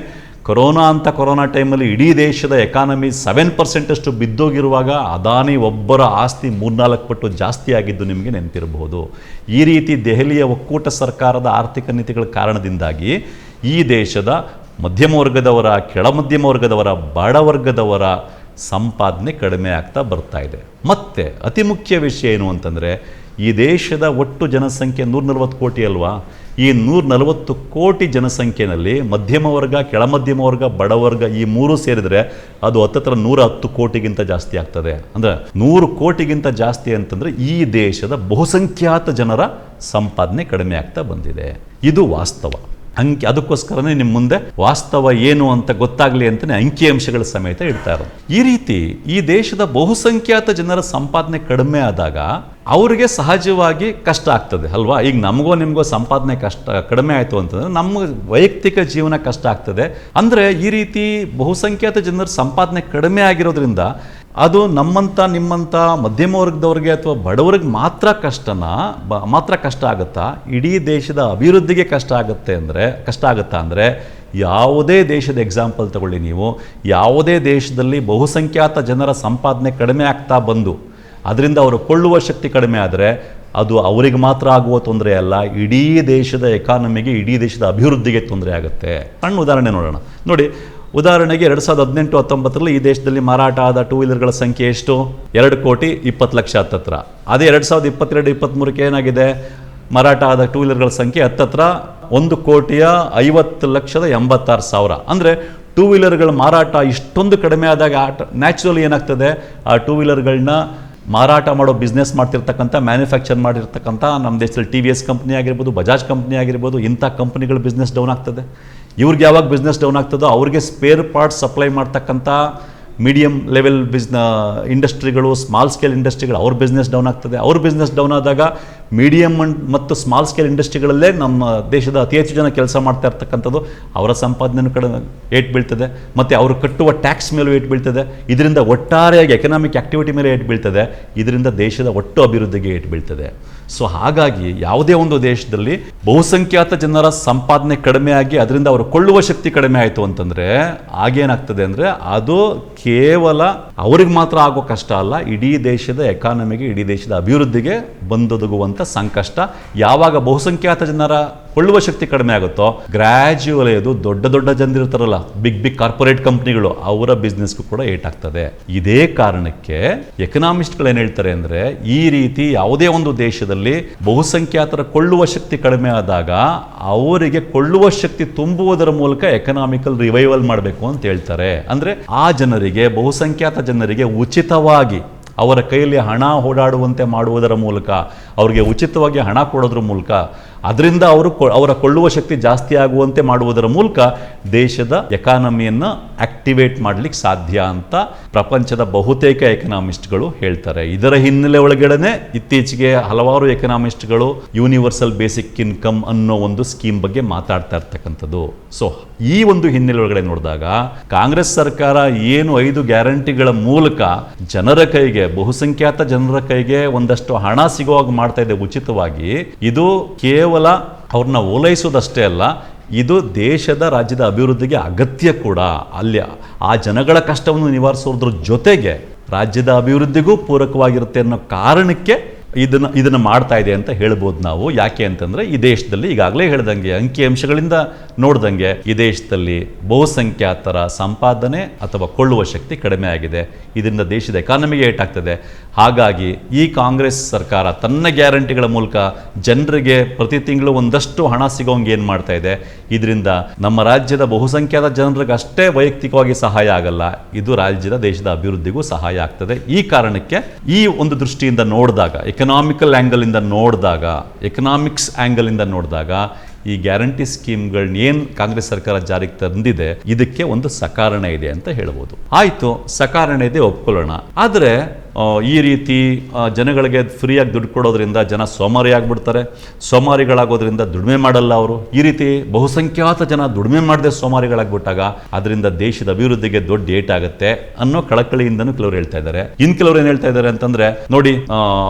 ಕೊರೋನಾ ಟೈಮಲ್ಲಿ ಇಡೀ ದೇಶದ ಎಕಾನಮಿ 7% ಅಷ್ಟು ಬಿದ್ದೋಗಿರುವಾಗ ಅದಾನಿ ಒಬ್ಬರ ಆಸ್ತಿ 3-4 ಪಟ್ಟು ಜಾಸ್ತಿ ಆಗಿದ್ದು ನಿಮಗೆ ನೆನಪಿರಬಹುದು. ಈ ರೀತಿ ದೆಹಲಿಯ ಒಕ್ಕೂಟ ಸರ್ಕಾರದ ಆರ್ಥಿಕ ನೀತಿಗಳ ಕಾರಣದಿಂದಾಗಿ ಈ ದೇಶದ ಮಧ್ಯಮ ವರ್ಗದವರ, ಕೆಳ ಮಧ್ಯಮ ವರ್ಗದವರ, ಬಡವರ್ಗದವರ ಸಂಪಾದನೆ ಕಡಿಮೆ ಆಗ್ತಾ ಬರ್ತಾ ಇದೆ. ಮತ್ತು ಅತಿ ಮುಖ್ಯ ವಿಷಯ ಏನು ಅಂತಂದರೆ ಈ ದೇಶದ ಒಟ್ಟು ಜನಸಂಖ್ಯೆ 140 ಕೋಟಿ ಅಲ್ವಾ? ಈ 140 ಕೋಟಿ ಜನಸಂಖ್ಯೆಯಲ್ಲಿ ಮಧ್ಯಮ ವರ್ಗ, ಕೆಳಮಧ್ಯಮ ವರ್ಗ, ಬಡವರ್ಗ ಈ ಮೂರು ಸೇರಿದರೆ ಅದು ಹತ್ತತ್ರ 110 ಕೋಟಿಗಿಂತ ಜಾಸ್ತಿ ಆಗ್ತದೆ. ಅಂದರೆ 100 ಕೋಟಿಗಿಂತ ಜಾಸ್ತಿ ಅಂತಂದರೆ ಈ ದೇಶದ ಬಹುಸಂಖ್ಯಾತ ಜನರ ಸಂಪಾದನೆ ಕಡಿಮೆ ಆಗ್ತಾ ಬಂದಿದೆ. ಇದು ವಾಸ್ತವ. ಅದಕ್ಕೋಸ್ಕರನೇ ನಿಮ್ಮ ಮುಂದೆ ವಾಸ್ತವ ಏನು ಅಂತ ಗೊತ್ತಾಗಲಿ ಅಂತಲೇ ಅಂಕಿಅಂಶಗಳ ಸಮೇತ ಇಡ್ತಾ ಇರೋದು. ಈ ರೀತಿ ಈ ದೇಶದ ಬಹುಸಂಖ್ಯಾತ ಜನರ ಸಂಪಾದನೆ ಕಡಿಮೆ ಆದಾಗ ಅವರಿಗೆ ಸಹಜವಾಗಿ ಕಷ್ಟ ಆಗ್ತದೆ ಅಲ್ವಾ? ಈಗ ನಮಗೋ ನಿಮಗೋ ಸಂಪಾದನೆ ಕಡಿಮೆ ಆಯಿತು ಅಂತಂದರೆ ನಮ್ಮ ವೈಯಕ್ತಿಕ ಜೀವನ ಕಷ್ಟ ಆಗ್ತದೆ. ಅಂದರೆ ಈ ರೀತಿ ಬಹುಸಂಖ್ಯಾತ ಜನರ ಸಂಪಾದನೆ ಕಡಿಮೆ ಆಗಿರೋದ್ರಿಂದ ಅದು ನಮ್ಮಂಥ ನಿಮ್ಮಂಥ ಮಧ್ಯಮ ವರ್ಗದವ್ರಿಗೆ ಅಥವಾ ಬಡವರಿಗೆ ಮಾತ್ರ ಕಷ್ಟ ಆಗುತ್ತಾ? ಇಡೀ ದೇಶದ ಅಭಿವೃದ್ಧಿಗೆ ಕಷ್ಟ ಆಗುತ್ತಾ ಅಂದರೆ ಯಾವುದೇ ದೇಶದ ಎಕ್ಸಾಂಪಲ್ ತಗೊಳ್ಳಿ ನೀವು. ಯಾವುದೇ ದೇಶದಲ್ಲಿ ಬಹುಸಂಖ್ಯಾತ ಜನರ ಸಂಪಾದನೆ ಕಡಿಮೆ ಆಗ್ತಾ ಬಂದು ಅದರಿಂದ ಅವರು ಕೊಳ್ಳುವ ಶಕ್ತಿ ಕಡಿಮೆ ಆದರೆ ಅದು ಅವರಿಗೆ ಮಾತ್ರ ಆಗುವ ತೊಂದರೆ ಅಲ್ಲ, ಇಡೀ ದೇಶದ ಎಕಾನಮಿಗೆ, ಇಡೀ ದೇಶದ ಅಭಿವೃದ್ಧಿಗೆ ತೊಂದರೆ ಆಗುತ್ತೆ. ಸಣ್ಣ ಉದಾಹರಣೆ ನೋಡೋಣ. ನೋಡಿ, ಉದಾಹರಣೆಗೆ 2018-19 ಈ ದೇಶದಲ್ಲಿ ಮಾರಾಟ ಆದ ಟೂ ವೀಲರ್ಗಳ ಸಂಖ್ಯೆ ಎಷ್ಟು? 2,20,00,000 ಹತ್ತತ್ರ. ಅದೇ 2022-23 ಏನಾಗಿದೆ? ಮಾರಾಟ ಆದ ಟೂ ವೀಲರ್ಗಳ ಸಂಖ್ಯೆ ಹತ್ತತ್ರ 1,50,86,000. ಅಂದರೆ ಟೂ ವೀಲರ್ಗಳ ಮಾರಾಟ ಇಷ್ಟೊಂದು ಕಡಿಮೆ ಆದಾಗ ನ್ಯಾಚುರಲಿ ಏನಾಗ್ತದೆ? ಆ ಟೂ ವೀಲರ್ಗಳನ್ನ ಮಾರಾಟ ಮಾಡೋ ಬಿಸ್ನೆಸ್ ಮಾಡ್ತಿರ್ತಕ್ಕಂಥ, ಮ್ಯಾನುಫ್ಯಾಕ್ಚರ್ ಮಾಡಿರ್ತಕ್ಕಂಥ ನಮ್ಮ ದೇಶದಲ್ಲಿ TVS ಕಂಪ್ನಿ ಆಗಿರ್ಬೋದು, ಬಜಾಜ್ ಕಂಪ್ನಿ ಆಗಿರ್ಬೋದು, ಇಂಥ ಕಂಪ್ನಿಗಳ ಬಿಸ್ನೆಸ್ ಡೌನ್ ಆಗ್ತದೆ. ಇವ್ರಿಗೆ ಯಾವಾಗ ಬಿಸ್ನೆಸ್ ಡೌನ್ ಆಗ್ತದೋ ಅವ್ರಿಗೆ ಸ್ಪೇರ್ ಪಾರ್ಟ್ಸ್ ಸಪ್ಲೈ ಮಾಡ್ತಕ್ಕಂಥ ಮೀಡಿಯಂ ಲೆವೆಲ್ ಇಂಡಸ್ಟ್ರಿಗಳು, ಸ್ಮಾಲ್ ಸ್ಕೇಲ್ ಇಂಡಸ್ಟ್ರಿಗಳು ಅವ್ರ ಬಿಸ್ನೆಸ್ ಡೌನ್ ಆಗ್ತದೆ. ಅವ್ರ ಬಿಸ್ನೆಸ್ ಡೌನ್ ಆದಾಗ ಮೀಡಿಯಂ ಮತ್ತು ಸ್ಮಾಲ್ ಸ್ಕೇಲ್ ಇಂಡಸ್ಟ್ರಿಗಳಲ್ಲೇ ನಮ್ಮ ದೇಶದ ಅತಿ ಹೆಚ್ಚು ಜನ ಕೆಲಸ ಮಾಡ್ತಾ ಇರ್ತಕ್ಕಂಥದ್ದು ಅವರ ಸಂಪಾದನೆಯೂ ಕಡಿಮೆ ಏಟ್ ಬೀಳ್ತದೆ. ಮತ್ತು ಅವರು ಕಟ್ಟುವ ಟ್ಯಾಕ್ಸ್ ಮೇಲೂ ಏಟ್ ಬೀಳ್ತದೆ. ಇದರಿಂದ ಒಟ್ಟಾರೆಯಾಗಿ ಎಕನಾಮಿಕ್ ಆಕ್ಟಿವಿಟಿ ಮೇಲೆ ಏಟ್ ಬೀಳ್ತದೆ. ಇದರಿಂದ ದೇಶದ ಒಟ್ಟು ಅಭಿವೃದ್ಧಿಗೆ ಏಟ್ ಬೀಳ್ತದೆ. ಸೊ ಹಾಗಾಗಿ ಯಾವುದೇ ಒಂದು ದೇಶದಲ್ಲಿ ಬಹುಸಂಖ್ಯಾತ ಜನರ ಸಂಪಾದನೆ ಕಡಿಮೆ ಆಗಿ ಅದರಿಂದ ಅವರು ಕೊಳ್ಳುವ ಶಕ್ತಿ ಕಡಿಮೆ ಆಯಿತು ಅಂತಂದರೆ ಆಗೇನಾಗ್ತದೆ ಅಂದರೆ ಅದು ಕೇವಲ ಅವ್ರಿಗೆ ಮಾತ್ರ ಆಗೋ ಕಷ್ಟ ಅಲ್ಲ, ಇಡೀ ದೇಶದ ಎಕಾನಮಿಗೆ, ಇಡೀ ದೇಶದ ಅಭಿವೃದ್ಧಿಗೆ ಬಂದೊದಗುವಂಥ ಸಂಕಷ್ಟ. ಯಾವಾಗ ಬಹುಸಂಖ್ಯಾತ ಜನರ ಕೊಳ್ಳುವ ಶಕ್ತಿ ಕಡಿಮೆ ಆಗುತ್ತೋ ಗ್ರ್ಯಾಜುವಲಿ ಅದು ದೊಡ್ಡ ದೊಡ್ಡ ಜನರಿರ್ತಾರಲ್ಲ, ಬಿಗ್ ಕಾರ್ಪೊರೇಟ್ ಕಂಪ್ನಿಗಳು, ಅವರ ಬಿಸ್ನೆಸ್ಗೂ ಕೂಡ ಏಟಾಗ್ತದೆ. ಇದೇ ಕಾರಣಕ್ಕೆ ಎಕನಾಮಿಸ್ಟ್ಗಳು ಏನು ಹೇಳ್ತಾರೆ ಅಂದರೆ ಈ ರೀತಿ ಯಾವುದೇ ಒಂದು ದೇಶದಲ್ಲಿ ಬಹುಸಂಖ್ಯಾತರ ಕೊಳ್ಳುವ ಶಕ್ತಿ ಕಡಿಮೆ ಆದಾಗ ಅವರಿಗೆ ಕೊಳ್ಳುವ ಶಕ್ತಿ ತುಂಬುವುದರ ಮೂಲಕ ಎಕನಾಮಿಕಲ್ ರಿವೈವಲ್ ಮಾಡಬೇಕು ಅಂತ ಹೇಳ್ತಾರೆ. ಅಂದರೆ ಆ ಜನರಿಗೆ, ಬಹುಸಂಖ್ಯಾತ ಜನರಿಗೆ ಉಚಿತವಾಗಿ ಅವರ ಕೈಯಲ್ಲಿ ಹಣ ಓಡಾಡುವಂತೆ ಮಾಡುವುದರ ಮೂಲಕ, ಅವರಿಗೆ ಉಚಿತವಾಗಿ ಹಣ ಕೊಡೋದ್ರ ಮೂಲಕ, ಅದರಿಂದ ಅವರ ಕೊಳ್ಳುವ ಶಕ್ತಿ ಜಾಸ್ತಿ ಆಗುವಂತೆ ಮಾಡುವುದರ ಮೂಲಕ ದೇಶದ ಎಕಾನಮಿಯನ್ನು ಆಕ್ಟಿವೇಟ್ ಮಾಡಲಿಕ್ಕೆ ಸಾಧ್ಯ ಅಂತ ಪ್ರಪಂಚದ ಬಹುತೇಕ ಎಕನಾಮಿಸ್ಟ್ಗಳು ಹೇಳ್ತಾರೆ. ಇದರ ಹಿನ್ನೆಲೆ ಒಳಗಡೆ ಇತ್ತೀಚೆಗೆ ಹಲವಾರು ಎಕನಾಮಿಸ್ಟ್ಗಳು ಯೂನಿವರ್ಸಲ್ ಬೇಸಿಕ್ ಇನ್ಕಮ್ ಅನ್ನೋ ಒಂದು ಸ್ಕೀಮ್ ಬಗ್ಗೆ ಮಾತಾಡ್ತಾ ಇರ್ತಕ್ಕಂಥದ್ದು. ಸೊ ಈ ಒಂದು ಹಿನ್ನೆಲೆ ಒಳಗಡೆ ನೋಡಿದಾಗ ಕಾಂಗ್ರೆಸ್ ಸರ್ಕಾರ ಏನು 5 ಗ್ಯಾರಂಟಿಗಳ ಮೂಲಕ ಜನರ ಕೈಗೆ, ಬಹುಸಂಖ್ಯಾತ ಜನರ ಕೈಗೆ ಒಂದಷ್ಟು ಹಣ ಸಿಗುವಾಗ ಮಾಡ್ತಾ ಇದೆ ಉಚಿತವಾಗಿ, ಇದು ಕೇವಲ ಅವ್ರನ್ನ ಓಲೈಸೋದಷ್ಟೇ ಅಲ್ಲ, ಇದು ದೇಶದ, ರಾಜ್ಯದ ಅಭಿವೃದ್ಧಿಗೆ ಅಗತ್ಯ ಕೂಡ. ಅಲ್ಲಿ ಆ ಜನಗಳ ಕಷ್ಟವನ್ನು ನಿವಾರಿಸೋದ್ರ ಜೊತೆಗೆ ರಾಜ್ಯದ ಅಭಿವೃದ್ಧಿಗೂ ಪೂರಕವಾಗಿರುತ್ತೆ ಅನ್ನೋ ಕಾರಣಕ್ಕೆ ಇದನ್ನು ಮಾಡ್ತಾ ಇದೆ ಅಂತ ಹೇಳ್ಬೋದು ನಾವು. ಯಾಕೆ ಅಂತಂದರೆ ಈ ದೇಶದಲ್ಲಿ ಈಗಾಗಲೇ ಹೇಳ್ದಂಗೆ, ಅಂಕಿಅಂಶಗಳಿಂದ ನೋಡ್ದಂಗೆ, ಈ ದೇಶದಲ್ಲಿ ಬಹುಸಂಖ್ಯಾತರ ಸಂಪಾದನೆ ಅಥವಾ ಕೊಳ್ಳುವ ಶಕ್ತಿ ಕಡಿಮೆ ಆಗಿದೆ. ಇದರಿಂದ ದೇಶದ ಎಕಾನಮಿಗೆ ಏಟಾಗ್ತದೆ. ಹಾಗಾಗಿ ಈ ಕಾಂಗ್ರೆಸ್ ಸರ್ಕಾರ ತನ್ನ ಗ್ಯಾರಂಟಿಗಳ ಮೂಲಕ ಜನರಿಗೆ ಪ್ರತಿ ತಿಂಗಳು ಒಂದಷ್ಟು ಹಣ ಸಿಗೋಂಗೆ ಏನು ಮಾಡ್ತಾ ಇದೆ, ಇದರಿಂದ ನಮ್ಮ ರಾಜ್ಯದ ಬಹುಸಂಖ್ಯಾತ ಜನರಿಗೆ ಅಷ್ಟೇ ವೈಯಕ್ತಿಕವಾಗಿ ಸಹಾಯ ಆಗಲ್ಲ, ಇದು ರಾಜ್ಯದ, ದೇಶದ ಅಭಿವೃದ್ಧಿಗೂ ಸಹಾಯ ಆಗ್ತದೆ. ಈ ಕಾರಣಕ್ಕೆ ಈ ಒಂದು ದೃಷ್ಟಿಯಿಂದ ನೋಡಿದಾಗ, ಎಕನಾಮಿಕಲ್ ಆ್ಯಂಗಲಿಂದ ನೋಡಿದಾಗ, ಎಕನಾಮಿಕ್ಸ್ ಆ್ಯಂಗಲಿಂದ ನೋಡಿದಾಗ ಈ ಗ್ಯಾರಂಟಿ ಸ್ಕೀಮ್ಗಳನ್ನ ಏನು ಕಾಂಗ್ರೆಸ್ ಸರ್ಕಾರ ಜಾರಿಗೆ ತಂದಿದೆ ಇದಕ್ಕೆ ಒಂದು ಸಕಾರಣ ಇದೆ ಅಂತ ಹೇಳ್ಬೋದು. ಆಯಿತು, ಸಕಾರಣ ಇದೆ, ಒಪ್ಕೊಳ್ಳೋಣ. ಆದರೆ ಈ ರೀತಿ ಜನಗಳಿಗೆ ಫ್ರೀಯಾಗಿ ದುಡ್ಡು ಕೊಡೋದ್ರಿಂದ ಜನ ಸೋಮಾರಿ ಆಗಿಬಿಡ್ತಾರೆ. ಸೋಮಾರಿಗಳಾಗೋದ್ರಿಂದ ದುಡಿಮೆ ಮಾಡಲ್ಲ ಅವರು. ಈ ರೀತಿ ಬಹುಸಂಖ್ಯಾತ ಜನ ದುಡಿಮೆ ಮಾಡದೆ ಸೋಮಾರಿಗಳಾಗ್ಬಿಟ್ಟಾಗ ಅದರಿಂದ ದೇಶದ ಅಭಿವೃದ್ಧಿಗೆ ದೊಡ್ಡ ಏಟಾಗುತ್ತೆ ಅನ್ನೋ ಕಳಕಳಿಯಿಂದನೂ ಕೆಲವರು ಹೇಳ್ತಾ ಇದ್ದಾರೆ. ಇನ್ನು ಕೆಲವರು ಏನು ಹೇಳ್ತಾ ಇದ್ದಾರೆ ಅಂತಂದ್ರೆ, ನೋಡಿ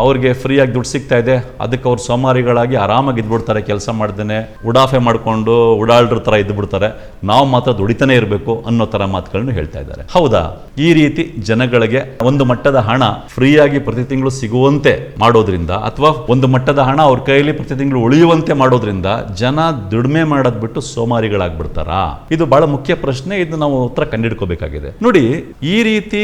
ಅವ್ರಿಗೆ ಫ್ರೀಯಾಗಿ ದುಡ್ಡು ಸಿಗ್ತಾ ಇದೆ, ಅದಕ್ಕೆ ಅವ್ರು ಸೋಮಾರಿಗಳಾಗಿ ಆರಾಮಾಗಿ ಇದ್ಬಿಡ್ತಾರೆ, ಕೆಲಸ ಮಾಡ್ದೇನೆ ಉಡಾಫೆ ಮಾಡಿಕೊಂಡು ಉಡಾಳ್ರ ಥರ ಇದ್ಬಿಡ್ತಾರೆ, ನಾವು ಮಾತ್ರ ದುಡಿತಾನೆ ಇರಬೇಕು ಅನ್ನೋ ಥರ ಮಾತುಗಳನ್ನು ಹೇಳ್ತಾ ಇದ್ದಾರೆ. ಹೌದಾ? ಈ ರೀತಿ ಜನಗಳಿಗೆ ಒಂದು ಮಟ್ಟದ ಹಣ ಫ್ರೀಯಾಗಿ ಪ್ರತಿ ತಿಂಗಳು ಸಿಗುವಂತೆ ಮಾಡೋದ್ರಿಂದ ಅಥವಾ ಒಂದು ಮಟ್ಟದ ಹಣ ಅವ್ರ ಕೈಯಲ್ಲಿ ಪ್ರತಿ ತಿಂಗಳು ಉಳಿಯುವಂತೆ ಮಾಡೋದ್ರಿಂದ ಜನ ದುಡಿಮೆ ಮಾಡೋದ್ ಬಿಟ್ಟು ಸೋಮಾರಿಗಳಾಗ್ಬಿಡ್ತಾರಾ? ಇದು ಬಹಳ ಮುಖ್ಯ ಪ್ರಶ್ನೆ. ಇದು ನಾವು ಉತ್ತರ ಕಂಡುಹಿಡ್ಕೋಬೇಕಾಗಿದೆ. ನೋಡಿ, ಈ ರೀತಿ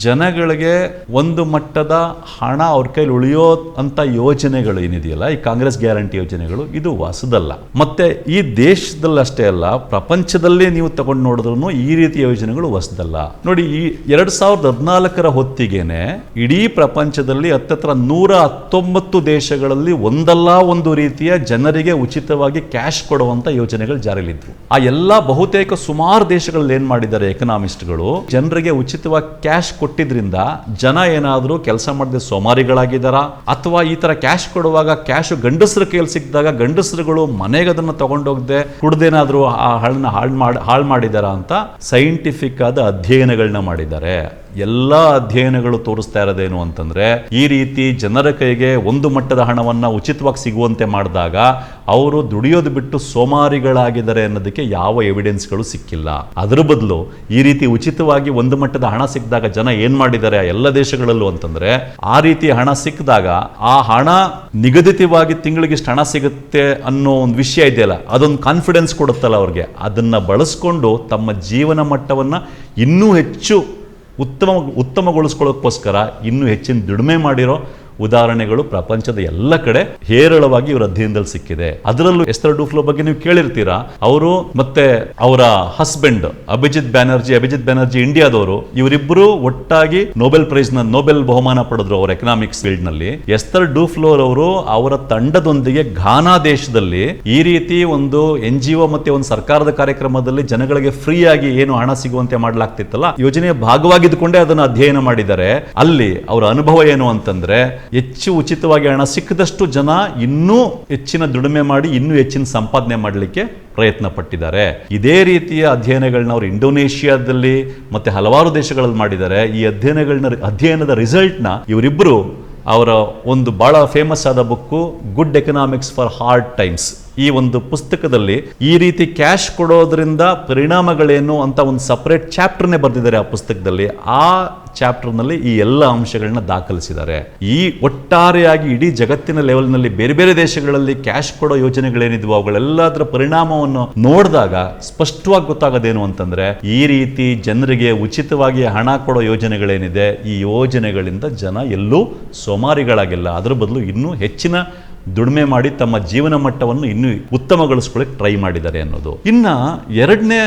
ಜನಗಳಿಗೆ ಒಂದು ಮಟ್ಟದ ಹಣ ಅವ್ರ ಕೈಲಿ ಉಳಿಯೋ ಅಂತ ಯೋಜನೆಗಳು ಏನಿದೆಯಲ್ಲ, ಈ ಕಾಂಗ್ರೆಸ್ ಗ್ಯಾರಂಟಿ ಯೋಜನೆಗಳು, ಇದು ಹೊಸದಲ್ಲ. ಮತ್ತೆ ಈ ದೇಶದಲ್ಲಷ್ಟೇ ಅಲ್ಲ, ಪ್ರಪಂಚದಲ್ಲಿ ನೀವು ತಗೊಂಡು ನೋಡಿದ್ರು ಈ ರೀತಿ ಯೋಜನೆಗಳು ಹೊಸದಲ್ಲ. ನೋಡಿ, ಈ 2014ರ ಹೊತ್ತಿಗೆನೆ ಇಡೀ ಪ್ರಪಂಚದಲ್ಲಿ ಹತ್ತತ್ರ 119 ದೇಶಗಳಲ್ಲಿ ಒಂದಲ್ಲ ಒಂದು ರೀತಿಯ ಜನರಿಗೆ ಉಚಿತವಾಗಿ ಕ್ಯಾಶ್ ಕೊಡುವಂತ ಯೋಜನೆಗಳು ಜಾರಿಯಲ್ಲಿದ್ವು. ಆ ಎಲ್ಲ ಬಹುತೇಕ ಸುಮಾರು ದೇಶಗಳಲ್ಲಿ ಏನ್ ಮಾಡಿದ್ದಾರೆ ಎಕನಾಮಿಸ್ಟ್ಗಳು, ಜನರಿಗೆ ಉಚಿತವಾಗಿ ಕ್ಯಾಶ್ ಕೊಟ್ಟಿದ್ರಿಂದ ಜನ ಏನಾದರೂ ಕೆಲಸ ಮಾಡದೆ ಸೋಮಾರಿಗಳಾಗಿದ್ದಾರ, ಅಥವಾ ಈ ತರ ಕ್ಯಾಶ್ ಕೊಡುವಾಗ ಕ್ಯಾಶ್ ಗಂಡಸರ ಕೈಯಲ್ಲಿ ಸಿಕ್ಕಿದಾಗ ಗಂಡಸರುಗಳು ಮನೆಗೆ ಅದನ್ನ ತಗೊಂಡೋಗದೆ ಕುಡ್ದೇನಾದ್ರೂ ಆ ಹಳನ್ನ ಹಾಳು ಮಾಡಿದಾರ ಅಂತ ಸೈಂಟಿಫಿಕ್ ಆದ ಅಧ್ಯಯನಗಳನ್ನ ಮಾಡಿದ್ದಾರೆ. ಎಲ್ಲ ಅಧ್ಯಯನಗಳು ತೋರಿಸ್ತಾ ಇರೋದೇನು ಅಂತಂದ್ರೆ, ಈ ರೀತಿ ಜನರ ಕೈಗೆ ಒಂದು ಮಟ್ಟದ ಹಣವನ್ನ ಉಚಿತವಾಗಿ ಸಿಗುವಂತೆ ಮಾಡಿದಾಗ ಅವರು ದುಡಿಯೋದು ಬಿಟ್ಟು ಸೋಮಾರಿಗಳಾಗಿದ್ದಾರೆ ಅನ್ನೋದಕ್ಕೆ ಯಾವ ಎವಿಡೆನ್ಸ್ಗಳು ಸಿಕ್ಕಿಲ್ಲ. ಅದರ ಬದಲು ಈ ರೀತಿ ಉಚಿತವಾಗಿ ಒಂದು ಮಟ್ಟದ ಹಣ ಸಿಕ್ಕಿದಾಗ ಜನ ಏನ್ ಮಾಡಿದ್ದಾರೆ ಎಲ್ಲ ದೇಶಗಳಲ್ಲೂ ಅಂತಂದ್ರೆ, ಆ ರೀತಿ ಹಣ ಸಿಕ್ಕಿದಾಗ ಆ ಹಣ ನಿಗದಿತವಾಗಿ ತಿಂಗಳಿಗೆ ಇಷ್ಟು ಹಣ ಸಿಗುತ್ತೆ ಅನ್ನೋ ಒಂದು ವಿಷಯ ಇದೆಯಲ್ಲ, ಅದೊಂದು ಕಾನ್ಫಿಡೆನ್ಸ್ ಕೊಡುತ್ತಲ್ಲ ಅವ್ರಿಗೆ. ಅದನ್ನ ಬಳಸ್ಕೊಂಡು ತಮ್ಮ ಜೀವನ ಮಟ್ಟವನ್ನ ಇನ್ನೂ ಹೆಚ್ಚು ಉತ್ತಮಗೊಳಿಸ್ಕೊಳ್ಳೋಕ್ಕೋಸ್ಕರ ಇನ್ನೂ ಹೆಚ್ಚಿನ ದುಡಿಮೆ ಮಾಡಿರೋ ಉದಾಹರಣೆಗಳು ಪ್ರಪಂಚದ ಎಲ್ಲ ಕಡೆ ಹೇರಳವಾಗಿ ಇವರ ಅಧ್ಯಯನದಲ್ಲಿ ಸಿಕ್ಕಿದೆ. ಅದರಲ್ಲೂ ಎಸ್ತರ್ ಡುಫ್ಲೋ ಬಗ್ಗೆ ನೀವು ಕೇಳಿರ್ತೀರಾ. ಅವರು ಮತ್ತೆ ಅವರ ಹಸ್ಬೆಂಡ್ ಅಭಿಜಿತ್ ಬ್ಯಾನರ್ಜಿ ಇಂಡಿಯಾದವರು, ಇವರಿಬ್ಬರು ಒಟ್ಟಾಗಿ ನೊಬೆಲ್ ಬಹುಮಾನ ಪಡೆದ್ರು ಅವರ ಎಕನಾಮಿಕ್ಸ್ ಫೀಲ್ಡ್ ನಲ್ಲಿ. ಎಸ್ತರ್ ಡುಫ್ಲೋ ಅವರು ಅವರ ತಂಡದೊಂದಿಗೆ ಘಾನಾ ದೇಶದಲ್ಲಿ ಈ ರೀತಿ ಒಂದು NGO ಮತ್ತೆ ಒಂದು ಸರ್ಕಾರದ ಕಾರ್ಯಕ್ರಮದಲ್ಲಿ ಜನಗಳಿಗೆ ಫ್ರೀ ಆಗಿ ಏನು ಹಣ ಸಿಗುವಂತೆ ಮಾಡಲಾಗ್ತಿತ್ತಲ್ಲ, ಯೋಜನೆಯ ಭಾಗವಾಗಿದ್ದುಕೊಂಡೇ ಅದನ್ನು ಅಧ್ಯಯನ ಮಾಡಿದ್ದಾರೆ. ಅಲ್ಲಿ ಅವರ ಅನುಭವ ಏನು ಅಂತಂದ್ರೆ, ಹೆಚ್ಚು ಉಚಿತವಾಗಿ ಹಣ ಸಿಕ್ಕದಷ್ಟು ಜನ ಇನ್ನೂ ಹೆಚ್ಚಿನ ದುಡಿಮೆ ಮಾಡಿ ಇನ್ನೂ ಹೆಚ್ಚಿನ ಸಂಪಾದನೆ ಮಾಡಲಿಕ್ಕೆ ಪ್ರಯತ್ನ ಪಟ್ಟಿದ್ದಾರೆ. ಇದೇ ರೀತಿಯ ಅಧ್ಯಯನಗಳನ್ನ ಅವರು ಇಂಡೋನೇಷಿಯಾದಲ್ಲಿ ಮತ್ತೆ ಹಲವಾರು ದೇಶಗಳಲ್ಲಿ ಮಾಡಿದ್ದಾರೆ. ಈ ಅಧ್ಯಯನದ ರಿಸಲ್ಟ್ನ ಇವರಿಬ್ಬರು ಅವರ ಒಂದು ಬಹಳ ಫೇಮಸ್ ಆದ book good economics for hard times, ಈ ಒಂದು ಪುಸ್ತಕದಲ್ಲಿ ಈ ರೀತಿ ಕ್ಯಾಶ್ ಕೊಡೋದ್ರಿಂದ ಪರಿಣಾಮಗಳೇನು ಅಂತ ಒಂದು ಸಪರೇಟ್ ಚಾಪ್ಟರ್ನೇ ಬರೆದಿದ್ದಾರೆ ಆ ಪುಸ್ತಕದಲ್ಲಿ. ಆ ಚಾಪ್ಟರ್ನಲ್ಲಿ ಈ ಎಲ್ಲ ಅಂಶಗಳನ್ನ ದಾಖಲಿಸಿದ್ದಾರೆ. ಈ ಒಟ್ಟಾರೆಯಾಗಿ ಇಡೀ ಜಗತ್ತಿನ ಲೆವೆಲ್ನಲ್ಲಿ ಬೇರೆ ಬೇರೆ ದೇಶಗಳಲ್ಲಿ ಕ್ಯಾಶ್ ಕೊಡೋ ಯೋಜನೆಗಳೇನಿದ್ವು ಅವುಗಳೆಲ್ಲದರ ಪರಿಣಾಮವನ್ನು ನೋಡಿದಾಗ ಸ್ಪಷ್ಟವಾಗಿ ಗೊತ್ತಾಗೋದೇನು ಅಂತಂದ್ರೆ, ಈ ರೀತಿ ಜನರಿಗೆ ಉಚಿತವಾಗಿ ಹಣ ಕೊಡೋ ಯೋಜನೆಗಳೇನಿದೆ, ಈ ಯೋಜನೆಗಳಿಂದ ಜನ ಎಲ್ಲೂ ಸೋಮಾರಿಗಳಾಗಿಲ್ಲ, ಅದರ ಬದಲು ಇನ್ನೂ ಹೆಚ್ಚಿನ ದುಡಿಮೆ ಮಾಡಿ ತಮ್ಮ ಜೀವನ ಮಟ್ಟವನ್ನು ಇನ್ನೂ ಉತ್ತಮಗೊಳಿಸ್ಕೊಳ್ಳಿಕ್ಕೆ ಟ್ರೈ ಮಾಡಿದ್ದಾರೆ ಅನ್ನೋದು. ಇನ್ನ ಎರಡನೇ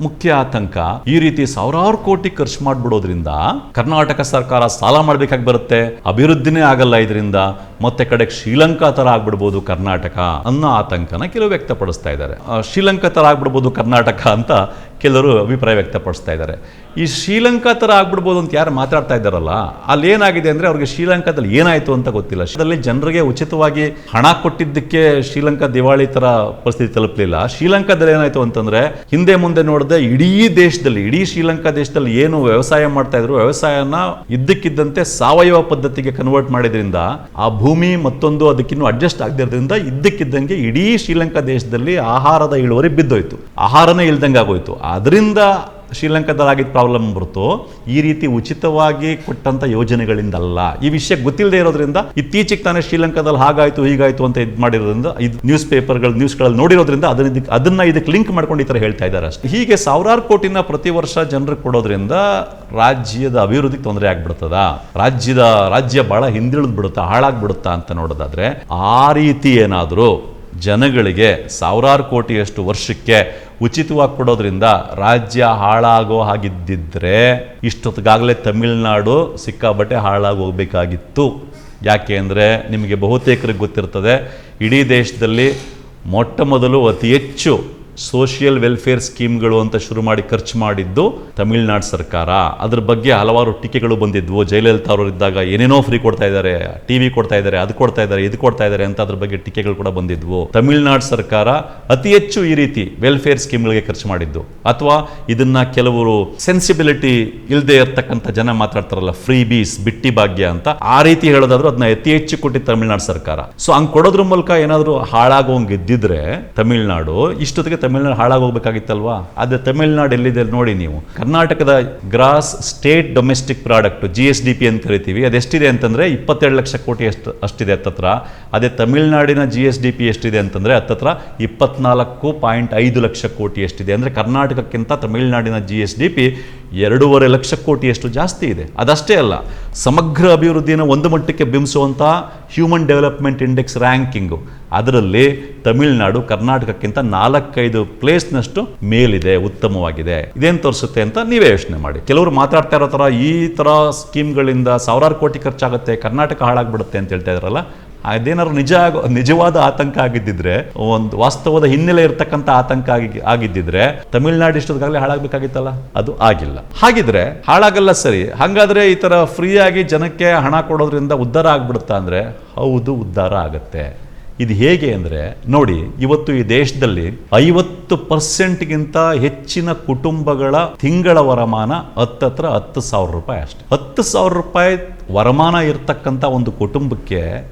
ಮುಖ್ಯ ಆತಂಕ, ಈ ರೀತಿ ಸಾವಿರಾರು ಕೋಟಿ ಖರ್ಚು ಮಾಡಿಬಿಡೋದ್ರಿಂದ ಕರ್ನಾಟಕ ಸರ್ಕಾರ ಸಾಲ ಮಾಡಬೇಕಾಗಿ ಬರುತ್ತೆ, ಅಭಿವೃದ್ಧಿನೇ ಆಗಲ್ಲ ಇದರಿಂದ, ಮತ್ತೆ ಕಡೆಗೆ ಶ್ರೀಲಂಕಾ ತರ ಆಗ್ಬಿಡ್ಬೋದು ಕರ್ನಾಟಕ ಅನ್ನೋ ಆತಂಕನ ಕೆಲವು ವ್ಯಕ್ತಪಡಿಸ್ತಾ ಇದ್ದಾರೆ. ಶ್ರೀಲಂಕಾ ತರ ಆಗ್ಬಿಡ್ಬೋದು ಕರ್ನಾಟಕ ಅಂತ ಕೆಲವರು ಅಭಿಪ್ರಾಯ ವ್ಯಕ್ತಪಡಿಸ್ತಾ ಇದ್ದಾರೆ. ಈ ಶ್ರೀಲಂಕಾ ತರ ಆಗ್ಬಿಡ್ಬೋದು ಅಂತ ಯಾರು ಮಾತಾಡ್ತಾ ಇದ್ದಾರಲ್ಲ, ಅಲ್ಲಿ ಏನಾಗಿದೆ ಅಂದ್ರೆ ಅವ್ರಿಗೆ ಶ್ರೀಲಂಕಾದಲ್ಲಿ ಏನಾಯ್ತು ಅಂತ ಗೊತ್ತಿಲ್ಲ. ಅದರಲ್ಲಿ ಜನರಿಗೆ ಉಚಿತವಾಗಿ ಹಣ ಕೊಟ್ಟಿದ್ದಕ್ಕೆ ಶ್ರೀಲಂಕಾ ದಿವಾಳಿ ತರ ಪರಿಸ್ಥಿತಿ ತಲುಪಲಿಲ್ಲ. ಶ್ರೀಲಂಕಾದಲ್ಲಿ ಏನಾಯ್ತು ಅಂತಂದ್ರೆ, ಹಿಂದೆ ಮುಂದೆ ನೋಡದೆ ಇಡೀ ಶ್ರೀಲಂಕಾ ದೇಶದಲ್ಲಿ ಏನು ವ್ಯವಸಾಯ ಮಾಡ್ತಾ ಇದ್ರು, ವ್ಯವಸಾಯನ ಇದ್ದಕ್ಕಿದ್ದಂತೆ ಸಾವಯವ ಪದ್ಧತಿಗೆ ಕನ್ವರ್ಟ್ ಮಾಡಿದ್ರಿಂದ ಆ ಭೂಮಿ ಮತ್ತೊಂದು ಅದಕ್ಕಿನ್ನೂ ಅಡ್ಜಸ್ಟ್ ಆಗದಿರೋದ್ರಿಂದ ಇದ್ದಕ್ಕಿದ್ದಂಗೆ ಇಡೀ ಶ್ರೀಲಂಕಾ ದೇಶದಲ್ಲಿ ಆಹಾರದ ಇಳುವರಿ ಬಿದ್ದೋಯ್ತು, ಆಹಾರನೇ ಇಲ್ದಂಗೆ ಆಗೋಯ್ತು. ಅದರಿಂದ ಶ್ರೀಲಂಕಾದಲ್ಲಾಗಿದ್ದ ಪ್ರಾಬ್ಲಮ್ ಬರ್ತು, ಈ ರೀತಿ ಉಚಿತವಾಗಿ ಕೊಟ್ಟಂತ ಯೋಜನೆಗಳಿಂದಲ್ಲ. ಈ ವಿಷಯ ಗೊತ್ತಿಲ್ಲದೆ ಇರೋದ್ರಿಂದ ಇತ್ತೀಚೆಗೆ ತಾನೇ ಶ್ರೀಲಂಕಾದಲ್ಲಿ ಹಾಗಾಯ್ತು ಹೀಗಾಯ್ತು ಅಂತ ಇದು ಮಾಡಿರೋದ್ರಿಂದ, ಇದು ನ್ಯೂಸ್ಗಳಲ್ಲಿ ನೋಡಿರೋದ್ರಿಂದ ಅದನ್ನ ಇದಕ್ಕೆ ಲಿಂಕ್ ಮಾಡ್ಕೊಂಡು ಈ ತರ ಹೇಳ್ತಾ ಇದ್ದಾರೆ ಅಷ್ಟೇ. ಹೀಗೆ ಸಾವಿರಾರು ಕೋಟಿನ ಪ್ರತಿ ವರ್ಷ ಜನರಿಗೆ ಕೊಡೋದ್ರಿಂದ ರಾಜ್ಯದ ಅಭಿವೃದ್ಧಿ ತೊಂದರೆ ಆಗ್ಬಿಡ್ತದ, ರಾಜ್ಯ ಬಹಳ ಹಿಂದಿಳಿದ್ ಬಿಡುತ್ತಾ, ಹಾಳಾಗ್ಬಿಡುತ್ತಾ ಅಂತ ನೋಡೋದಾದ್ರೆ, ಆ ರೀತಿ ಏನಾದರೂ ಜನಗಳಿಗೆ ಸಾವಿರಾರು ಕೋಟಿಯಷ್ಟು ವರ್ಷಕ್ಕೆ ಉಚಿತವಾಗಿ ಕೊಡೋದ್ರಿಂದ ರಾಜ್ಯ ಹಾಳಾಗೋ ಹಾಗಿದ್ದಿದ್ರೆ ಇಷ್ಟೊತ್ತಿಗಾಗಲೇ ತಮಿಳುನಾಡು ಸಿಕ್ಕಾಬಟ್ಟೆ ಹಾಳಾಗಿ ಹೋಗ್ಬೇಕಾಗಿತ್ತು. ಯಾಕೆ ಅಂದರೆ ನಿಮಗೆ ಬಹುತೇಕರಿಗೆ ಗೊತ್ತಿರ್ತದೆ, ಇಡೀ ದೇಶದಲ್ಲಿ ಮೊಟ್ಟ ಮೊದಲು ಅತಿ ಹೆಚ್ಚು ಸೋಷಿಯಲ್ ವೆಲ್ಫೇರ್ ಸ್ಕೀಮ್ಗಳು ಅಂತ ಶುರು ಮಾಡಿ ಖರ್ಚು ಮಾಡಿದ್ದು ತಮಿಳುನಾಡು ಸರ್ಕಾರ. ಅದ್ರ ಬಗ್ಗೆ ಹಲವಾರು ಟೀಕೆಗಳು ಬಂದಿದ್ವು. ಜಯಲಲಿತಾ ಅವರು ಇದ್ದಾಗ ಏನೇನೋ ಫ್ರೀ ಕೊಡ್ತಾ ಇದ್ದಾರೆ, ಟಿವಿ ಕೊಡ್ತಾ ಇದ್ದಾರೆ, ಅದು ಕೊಡ್ತಾ ಇದ್ದಾರೆ, ಇದು ಕೊಡ್ತಾ ಇದ್ದಾರೆ ಅಂತ ಅದ್ರ ಬಗ್ಗೆ ಟೀಕೆಗಳು ಕೂಡ ಬಂದಿದ್ವು. ತಮಿಳುನಾಡು ಸರ್ಕಾರ ಅತಿ ಹೆಚ್ಚು ಈ ರೀತಿ ವೆಲ್ಫೇರ್ ಸ್ಕೀಮ್ಗಳಿಗೆ ಖರ್ಚು ಮಾಡಿದ್ದು. ಅಥವಾ ಇದನ್ನ ಕೆಲವರು ಸೆನ್ಸಿಬಿಲಿಟಿ ಇಲ್ಲದೆ ಇರ್ತಕ್ಕಂಥ ಜನ ಮಾತಾಡ್ತಾರಲ್ಲ, ಫ್ರೀ ಬೀಸ್, ಬಿಟ್ಟಿ ಭಾಗ್ಯ ಅಂತ, ಆ ರೀತಿ ಹೇಳೋದಾದ್ರೂ ಅದನ್ನ ಅತಿ ಹೆಚ್ಚು ಕೊಟ್ಟಿದ್ದು ತಮಿಳುನಾಡು ಸರ್ಕಾರ. ಸೊ ಹಂಗ್ ಕೊಡೋದ್ರ ಮೂಲಕ ಏನಾದ್ರು ಹಾಳಾಗೋಂಗಿದ್ದಿದ್ರೆ ತಮಿಳುನಾಡು, ಇಷ್ಟೊತ್ತಿಗೆ ತಮಿಳ್ನಾಡು ಹಾಳಾಗೋಗ್ಬೇಕಾಗಿತ್ತಲ್ವಾ? ಆದರೆ ತಮಿಳ್ನಾಡು ಎಲ್ಲಿದೆ ನೋಡಿ ನೀವು. ಕರ್ನಾಟಕದ gross state domestic product GSDP ಅಂತ ಕರಿತೀವಿ, ಅದೆಷ್ಟಿದೆ ಅಂತಂದರೆ 22 ಲಕ್ಷ ಕೋಟಿ ಅಷ್ಟಿದೆ ಹತ್ತತ್ರ. ಅದೇ ತಮಿಳ್ನಾಡಿನ GSDP ಎಷ್ಟಿದೆ ಅಂತಂದರೆ ಹತ್ತತ್ರ 24.5 ಲಕ್ಷ ಕೋಟಿ ಎಷ್ಟಿದೆ. ಅಂದರೆ ಕರ್ನಾಟಕಕ್ಕಿಂತ ತಮಿಳ್ನಾಡಿನ GSDP 2.5 ಲಕ್ಷ ಕೋಟಿಯಷ್ಟು ಜಾಸ್ತಿ ಇದೆ. ಅದಷ್ಟೇ ಅಲ್ಲ, ಸಮಗ್ರ ಅಭಿವೃದ್ಧಿಯನ್ನು ಒಂದು ಮಟ್ಟಕ್ಕೆ ಬಿಂಬಿಸುವಂಥ ಹ್ಯೂಮನ್ ಡೆವಲಪ್ಮೆಂಟ್ ಇಂಡೆಕ್ಸ್ ರ್ಯಾಂಕಿಂಗು, ಅದರಲ್ಲಿ ತಮಿಳುನಾಡು ಕರ್ನಾಟಕಕ್ಕಿಂತ 4-5 ಪ್ಲೇಸ್ನಷ್ಟು ಮೇಲಿದೆ, ಉತ್ತಮವಾಗಿದೆ. ಇದೇನು ತೋರಿಸುತ್ತೆ ಅಂತ ನೀವೇ ಯೋಚನೆ ಮಾಡಿ. ಕೆಲವರು ಮಾತಾಡ್ತಾ ಇರೋ ಥರ ಈ ಥರ ಸ್ಕೀಮ್ಗಳಿಂದ ಸಾವಿರಾರು ಕೋಟಿ ಖರ್ಚಾಗುತ್ತೆ, ಕರ್ನಾಟಕ ಹಾಳಾಗ್ಬಿಡುತ್ತೆ ಅಂತ ಹೇಳ್ತಾ ಇದ್ರಲ್ಲ, ಅದೇನಾದ್ರು ನಿಜವಾದ ಆತಂಕ ಆಗಿದ್ದಿದ್ರೆ, ಒಂದು ವಾಸ್ತವದ ಹಿನ್ನೆಲೆ ಇರತಕ್ಕಂಥ ಆತಂಕ ಆಗಿದ್ದಿದ್ರೆ ತಮಿಳ್ನಾಡು ಇಷ್ಟೊತ್ತಿಗಾಗಲೇ ಹಾಳಾಗಬೇಕಾಗಿತ್ತಲ್ಲ, ಅದು ಆಗಿಲ್ಲ. ಹಾಗಿದ್ರೆ ಹಾಳಾಗಲ್ಲ ಸರಿ, ಹಾಗಾದ್ರೆ ಈ ತರ ಫ್ರೀಯಾಗಿ ಜನಕ್ಕೆ ಹಣ ಕೊಡೋದ್ರಿಂದ ಉದ್ಧಾರ ಆಗ್ಬಿಡುತ್ತಾ ಅಂದ್ರೆ ಹೌದು, ಉದ್ಧಾರ ಆಗತ್ತೆ. ಇದು ಹೇಗೆ ಅಂದರೆ ನೋಡಿ, ಇವತ್ತು ಈ ದೇಶದಲ್ಲಿ 50%ಗಿಂತ ಹೆಚ್ಚಿನ ಕುಟುಂಬಗಳ ತಿಂಗಳ ವರಮಾನ ಹತ್ತತ್ರ 10,000 ರೂಪಾಯಿ ಅಷ್ಟೇ. 10,000 ರೂಪಾಯಿ ವರಮಾನ ಇರ್ತಕ್ಕಂಥ ಒಂದು ಕುಟುಂಬಕ್ಕೆ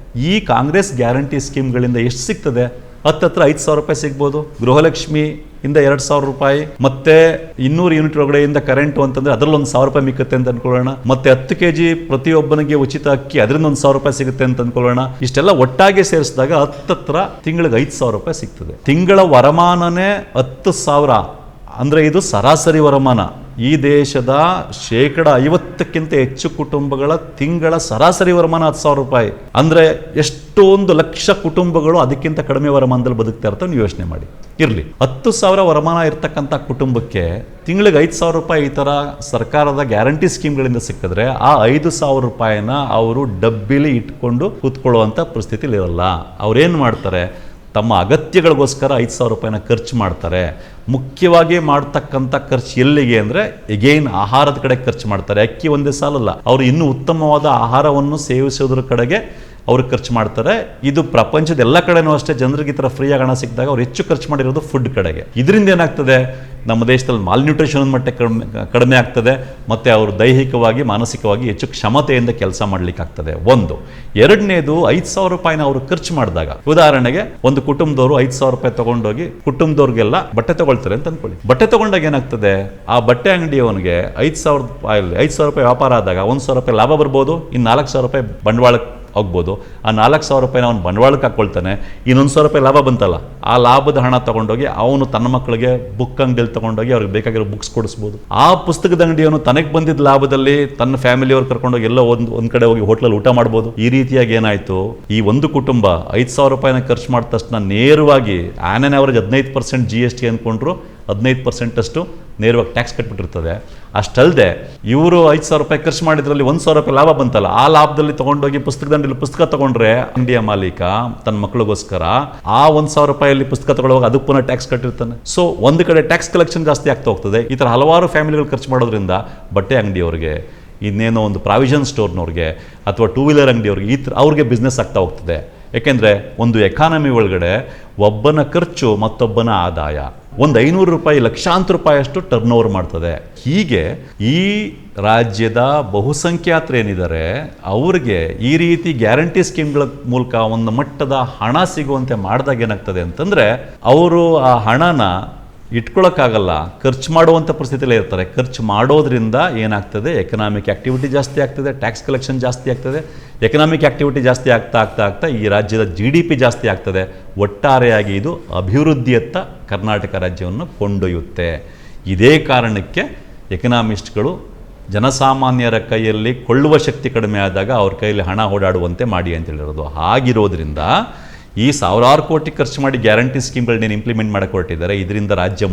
ಈ ಕಾಂಗ್ರೆಸ್ ಗ್ಯಾರಂಟಿ ಸ್ಕೀಮ್ಗಳಿಂದ ಎಷ್ಟು ಸಿಗ್ತದೆ? ಹತ್ತತ್ರ 5,000 ರೂಪಾಯಿ ಸಿಗ್ಬೋದು. ಗೃಹಲಕ್ಷ್ಮಿ ಇಂದ 2,000 ರೂಪಾಯಿ, ಮತ್ತೆ 200 ಯೂನಿಟ್ ಒಳಗಡೆಯಿಂದ ಕರೆಂಟು ಅಂತಂದ್ರೆ ಅದರಲ್ಲಿ 1,000 ರೂಪಾಯಿ ಮಿಕ್ಕತ್ತೆ ಅಂತ ಅನ್ಕೊಳ್ಳೋಣ. ಮತ್ತೆ 10 kg ಪ್ರತಿಯೊಬ್ಬನಿಗೆ ಉಚಿತ ಅಕ್ಕಿ, ಅದರಿಂದ 1,000 ರೂಪಾಯಿ ಸಿಗುತ್ತೆ ಅಂತ ಅನ್ಕೊಳ್ಳೋಣ. ಇಷ್ಟೆಲ್ಲ ಒಟ್ಟಾಗಿ ಸೇರಿಸಿದಾಗ ಹತ್ತತ್ರ ತಿಂಗಳಿಗೆ 5,000 ರೂಪಾಯಿ ಸಿಗ್ತದೆ. ತಿಂಗಳ ವರಮಾನನೇ 10,000 ಅಂದ್ರೆ ಇದು ಸರಾಸರಿ ವರಮಾನ. ಈ ದೇಶದ 50%ಕ್ಕಿಂತ ಹೆಚ್ಚು ಕುಟುಂಬಗಳ ತಿಂಗಳ ಸರಾಸರಿ ವರಮಾನ 10,000 ರೂಪಾಯಿ. ಅಂದ್ರೆ ಎಷ್ಟೊಂದು ಲಕ್ಷ ಕುಟುಂಬಗಳು ಅದಕ್ಕಿಂತ ಕಡಿಮೆ ವರಮಾನದಲ್ಲಿ ಬದುಕ್ತಾ ಇರ್ತಾವೆ. ನೀವು ಯೋಚನೆ ಮಾಡಿ. ಇರಲಿ, 10,000 ವರಮಾನ ಇರ್ತಕ್ಕಂಥ ಕುಟುಂಬಕ್ಕೆ ತಿಂಗಳಿಗೆ 5,000 ರೂಪಾಯಿ ಈ ಥರ ಸರ್ಕಾರದ ಗ್ಯಾರಂಟಿ ಸ್ಕೀಮ್ಗಳಿಂದ ಸಿಕ್ಕಿದ್ರೆ ಆ 5,000 ರೂಪಾಯಿನ ಅವರು ಡಬ್ಬಿಲಿ ಇಟ್ಕೊಂಡು ಕೂತ್ಕೊಳ್ಳುವಂಥ ಪರಿಸ್ಥಿತಿಲಿ ಇರಲ್ಲ. ಅವ್ರೇನು ಮಾಡ್ತಾರೆ? ತಮ್ಮ ಅಗತ್ಯಗಳಿಗೋಸ್ಕರ 5,000 ರೂಪಾಯಿನ ಖರ್ಚು ಮಾಡ್ತಾರೆ. ಮುಖ್ಯವಾಗಿ ಮಾಡ್ತಕ್ಕಂಥ ಖರ್ಚು ಎಲ್ಲಿಗೆ ಅಂದರೆ ಎಗೈನ್ ಆಹಾರದ ಕಡೆ ಖರ್ಚು ಮಾಡ್ತಾರೆ. ಅಕ್ಕಿ ಒಂದೇ ಸಾಲಲ್ಲ, ಅವರು ಇನ್ನೂ ಉತ್ತಮವಾದ ಆಹಾರವನ್ನು ಸೇವಿಸೋದ್ರ ಕಡೆಗೆ ಅವರು ಖರ್ಚು ಮಾಡ್ತಾರೆ. ಇದು ಪ್ರಪಂಚದ ಎಲ್ಲ ಕಡೆನೂ ಅಷ್ಟೇ. ಜನರಿಗೆ ಈ ಥರ ಫ್ರೀಯಾಗಿ ಹಣ ಸಿಕ್ಕಿದಾಗ ಅವ್ರು ಹೆಚ್ಚು ಖರ್ಚು ಮಾಡಿರೋದು ಫುಡ್ ಕಡೆಗೆ. ಇದರಿಂದ ಏನಾಗ್ತದೆ? ನಮ್ಮ ದೇಶದಲ್ಲಿ ಮಾಲ್ನ್ಯೂಟ್ರಿಷನ್ ಮಟ್ಟ ಕಡಿಮೆ ಆಗ್ತದೆ, ಮತ್ತು ಅವರು ದೈಹಿಕವಾಗಿ ಮಾನಸಿಕವಾಗಿ ಹೆಚ್ಚು ಕ್ಷಮತೆಯಿಂದ ಕೆಲಸ ಮಾಡ್ಲಿಕ್ಕಾಗ್ತದೆ. ಒಂದು. ಎರಡನೇದು, 5,000 ರೂಪಾಯಿನ ಅವರು ಖರ್ಚು ಮಾಡಿದಾಗ, ಉದಾಹರಣೆಗೆ ಒಂದು ಕುಟುಂಬದವರು 5,000 ರೂಪಾಯಿ ತಗೊಂಡೋಗಿ ಕುಟುಂಬದವ್ರಿಗೆಲ್ಲ ಬಟ್ಟೆ ತಗೊಳ್ತಾರೆ ಅಂತ ಅನ್ಕೊಳ್ಳಿ. ಬಟ್ಟೆ ತಗೊಂಡಾಗ ಏನಾಗ್ತದೆ? ಆ ಬಟ್ಟೆ ಅಂಗಡಿಯವನಿಗೆ 5,000 ರೂಪಾಯಿ ವ್ಯಾಪಾರ ಆದಾಗ 1,000 ರೂಪಾಯಿ ಲಾಭ ಬರ್ಬೋದು, ಇನ್ನು 4,000 ರೂಪಾಯಿ ಬಂಡವಾಳಕ್ಕೆ ಹೋಗ್ಬೋದು. ಆ 4,000 ರೂಪಾಯಿನ ಅವನು ಬಂಡವಾಳಕ್ಕೆ ಹಾಕ್ಕೊಳ್ತಾನೆ. ಇನ್ನೊಂದು 1,000 ರೂಪಾಯಿ ಲಾಭ ಬಂತಲ್ಲ, ಆ ಲಾಭದ ಹಣ ತಗೊಂಡೋಗಿ ಅವನು ತನ್ನ ಮಕ್ಕಳಿಗೆ ಬುಕ್ ಅಂಗಡಿಯಲ್ಲಿ ತಗೊಂಡೋಗಿ ಅವ್ರಿಗೆ ಬೇಕಾಗಿರೋ ಬುಕ್ಸ್ ಕೊಡಿಸ್ಬೋದು. ಆ ಪುಸ್ತಕದ ಅಂಗಡಿಯವನು ತನಗೆ ಬಂದಿದ್ದ ಲಾಭದಲ್ಲಿ ತನ್ನ ಫ್ಯಾಮಿಲಿಯವ್ರು ಕರ್ಕೊಂಡೋಗಿ ಎಲ್ಲೋ ಒಂದ್ ಕಡೆ ಹೋಗಿ ಹೋಟ್ಲಲ್ಲಿ ಊಟ ಮಾಡ್ಬೋದು. ಈ ರೀತಿಯಾಗಿ ಏನಾಯ್ತು? ಈ ಒಂದು ಕುಟುಂಬ 5,000 ರೂಪಾಯಿನ ಖರ್ಚು ಮಾಡಿದ ತಕ್ಷಣ ನೇರವಾಗಿ ಆನ್ ಆನ್ ಅವರೇಜ್ 15% GST ಅಂದ್ಕೊಂಡ್ರು 15% ಅಷ್ಟು ನೇರವಾಗಿ ಟ್ಯಾಕ್ಸ್ ಕಟ್ಬಿಟ್ಟಿರ್ತದೆ. ಅಷ್ಟಲ್ಲದೆ ಇವರು 5,000 ರೂಪಾಯಿ ಖರ್ಚು ಮಾಡಿದ್ರಲ್ಲಿ 1,000 ರೂಪಾಯಿ ಲಾಭ ಬಂತಲ್ಲ, ಆ ಲಾಭದಲ್ಲಿ ತಗೊಂಡೋಗಿ ಪುಸ್ತಕದಂಡಲ್ಲಿ ಪುಸ್ತಕ ತಗೊಂಡ್ರೆ ಅಂಗಡಿಯ ಮಾಲೀಕ ತನ್ನ ಮಕ್ಕಳಿಗೋಸ್ಕರ ಆ 1,000 ರೂಪಾಯಿಯಲ್ಲಿ ಪುಸ್ತಕ ತಗೊಳ್ಳುವಾಗ ಅದಕ್ಕೆ ಪುನಃ ಟ್ಯಾಕ್ಸ್ ಕಟ್ಟಿರ್ತಾನೆ. ಸೊ ಒಂದು ಕಡೆ ಟ್ಯಾಕ್ಸ್ ಕಲೆಕ್ಷನ್ ಜಾಸ್ತಿ ಆಗ್ತಾ ಹೋಗ್ತದೆ. ಈ ಥರ ಹಲವಾರು ಫ್ಯಾಮಿಲಿಗಳು ಖರ್ಚು ಮಾಡೋದ್ರಿಂದ ಬಟ್ಟೆ ಅಂಗಡಿಯವ್ರಿಗೆ, ಇನ್ನೇನೋ ಒಂದು ಪ್ರಾವಿಷನ್ ಸ್ಟೋರ್ನವ್ರಿಗೆ ಅಥವಾ 2 ವೀಲರ್ ಅಂಗಡಿಯವ್ರಿಗೆ ಈ ಥರ ಅವ್ರಿಗೆ ಬಿಸ್ನೆಸ್ ಆಗ್ತಾ ಹೋಗ್ತದೆ. ಯಾಕೆಂದರೆ ಒಂದು ಎಕಾನಮಿ ಒಳಗಡೆ ಒಬ್ಬನ ಖರ್ಚು ಮತ್ತೊಬ್ಬನ ಆದಾಯ. ಒಂದು 500 ರೂಪಾಯಿ ಲಕ್ಷಾಂತರ ರೂಪಾಯಿಯಷ್ಟು ಟರ್ನ್ ಓವರ್ ಮಾಡ್ತದೆ. ಹೀಗೆ ಈ ರಾಜ್ಯದ ಬಹುಸಂಖ್ಯಾತರು ಏನಿದ್ದಾರೆ ಅವ್ರಿಗೆ ಈ ರೀತಿ ಗ್ಯಾರಂಟಿ ಸ್ಕೀಮ್ಗಳ ಮೂಲಕ ಒಂದು ಮಟ್ಟದ ಹಣ ಸಿಗುವಂತೆ ಮಾಡಿದಾಗ ಏನಾಗ್ತದೆ ಅಂತಂದರೆ ಅವರು ಆ ಹಣನ ಇಟ್ಕೊಳ್ಳೋಕ್ಕಾಗಲ್ಲ, ಖರ್ಚು ಮಾಡುವಂಥ ಪರಿಸ್ಥಿತಿಯಲ್ಲೇ ಇರ್ತಾರೆ. ಖರ್ಚು ಮಾಡೋದ್ರಿಂದ ಏನಾಗ್ತದೆ? ಎಕನಾಮಿಕ್ ಆ್ಯಕ್ಟಿವಿಟಿ ಜಾಸ್ತಿ ಆಗ್ತದೆ, ಟ್ಯಾಕ್ಸ್ ಕಲೆಕ್ಷನ್ ಜಾಸ್ತಿ ಆಗ್ತದೆ. ಎಕನಾಮಿಕ್ ಆ್ಯಕ್ಟಿವಿಟಿ ಜಾಸ್ತಿ ಆಗ್ತಾ ಈ ರಾಜ್ಯದ GDP ಜಾಸ್ತಿ ಆಗ್ತದೆ. ಒಟ್ಟಾರೆಯಾಗಿ ಇದು ಅಭಿವೃದ್ಧಿಯತ್ತ ಕರ್ನಾಟಕ ರಾಜ್ಯವನ್ನು ಕೊಂಡೊಯ್ಯುತ್ತೆ. ಇದೇ ಕಾರಣಕ್ಕೆ ಎಕನಾಮಿಸ್ಟ್ಗಳು ಜನಸಾಮಾನ್ಯರ ಕೈಯಲ್ಲಿ ಕೊಳ್ಳುವ ಶಕ್ತಿ ಕಡಿಮೆ ಆದಾಗ ಅವ್ರ ಕೈಯಲ್ಲಿ ಹಣ ಓಡಾಡುವಂತೆ ಮಾಡಿ ಅಂತ ಹೇಳಿರೋದು. ಹಾಗಿರೋದ್ರಿಂದ ಈ ಸಾವಿರಾರು ಕೋಟಿ ಖರ್ಚು ಮಾಡಿ ಗ್ಯಾರಂಟಿ ಸ್ಕೀಮ್ಗಳನ್ನೇನು ಇಂಪ್ಲಿಮೆಂಟ್ ಮಾಡಕ್ಕೆ ಹೊರಟಿದ್ದಾರೆ, ಇದರಿಂದ ರಾಜ್ಯ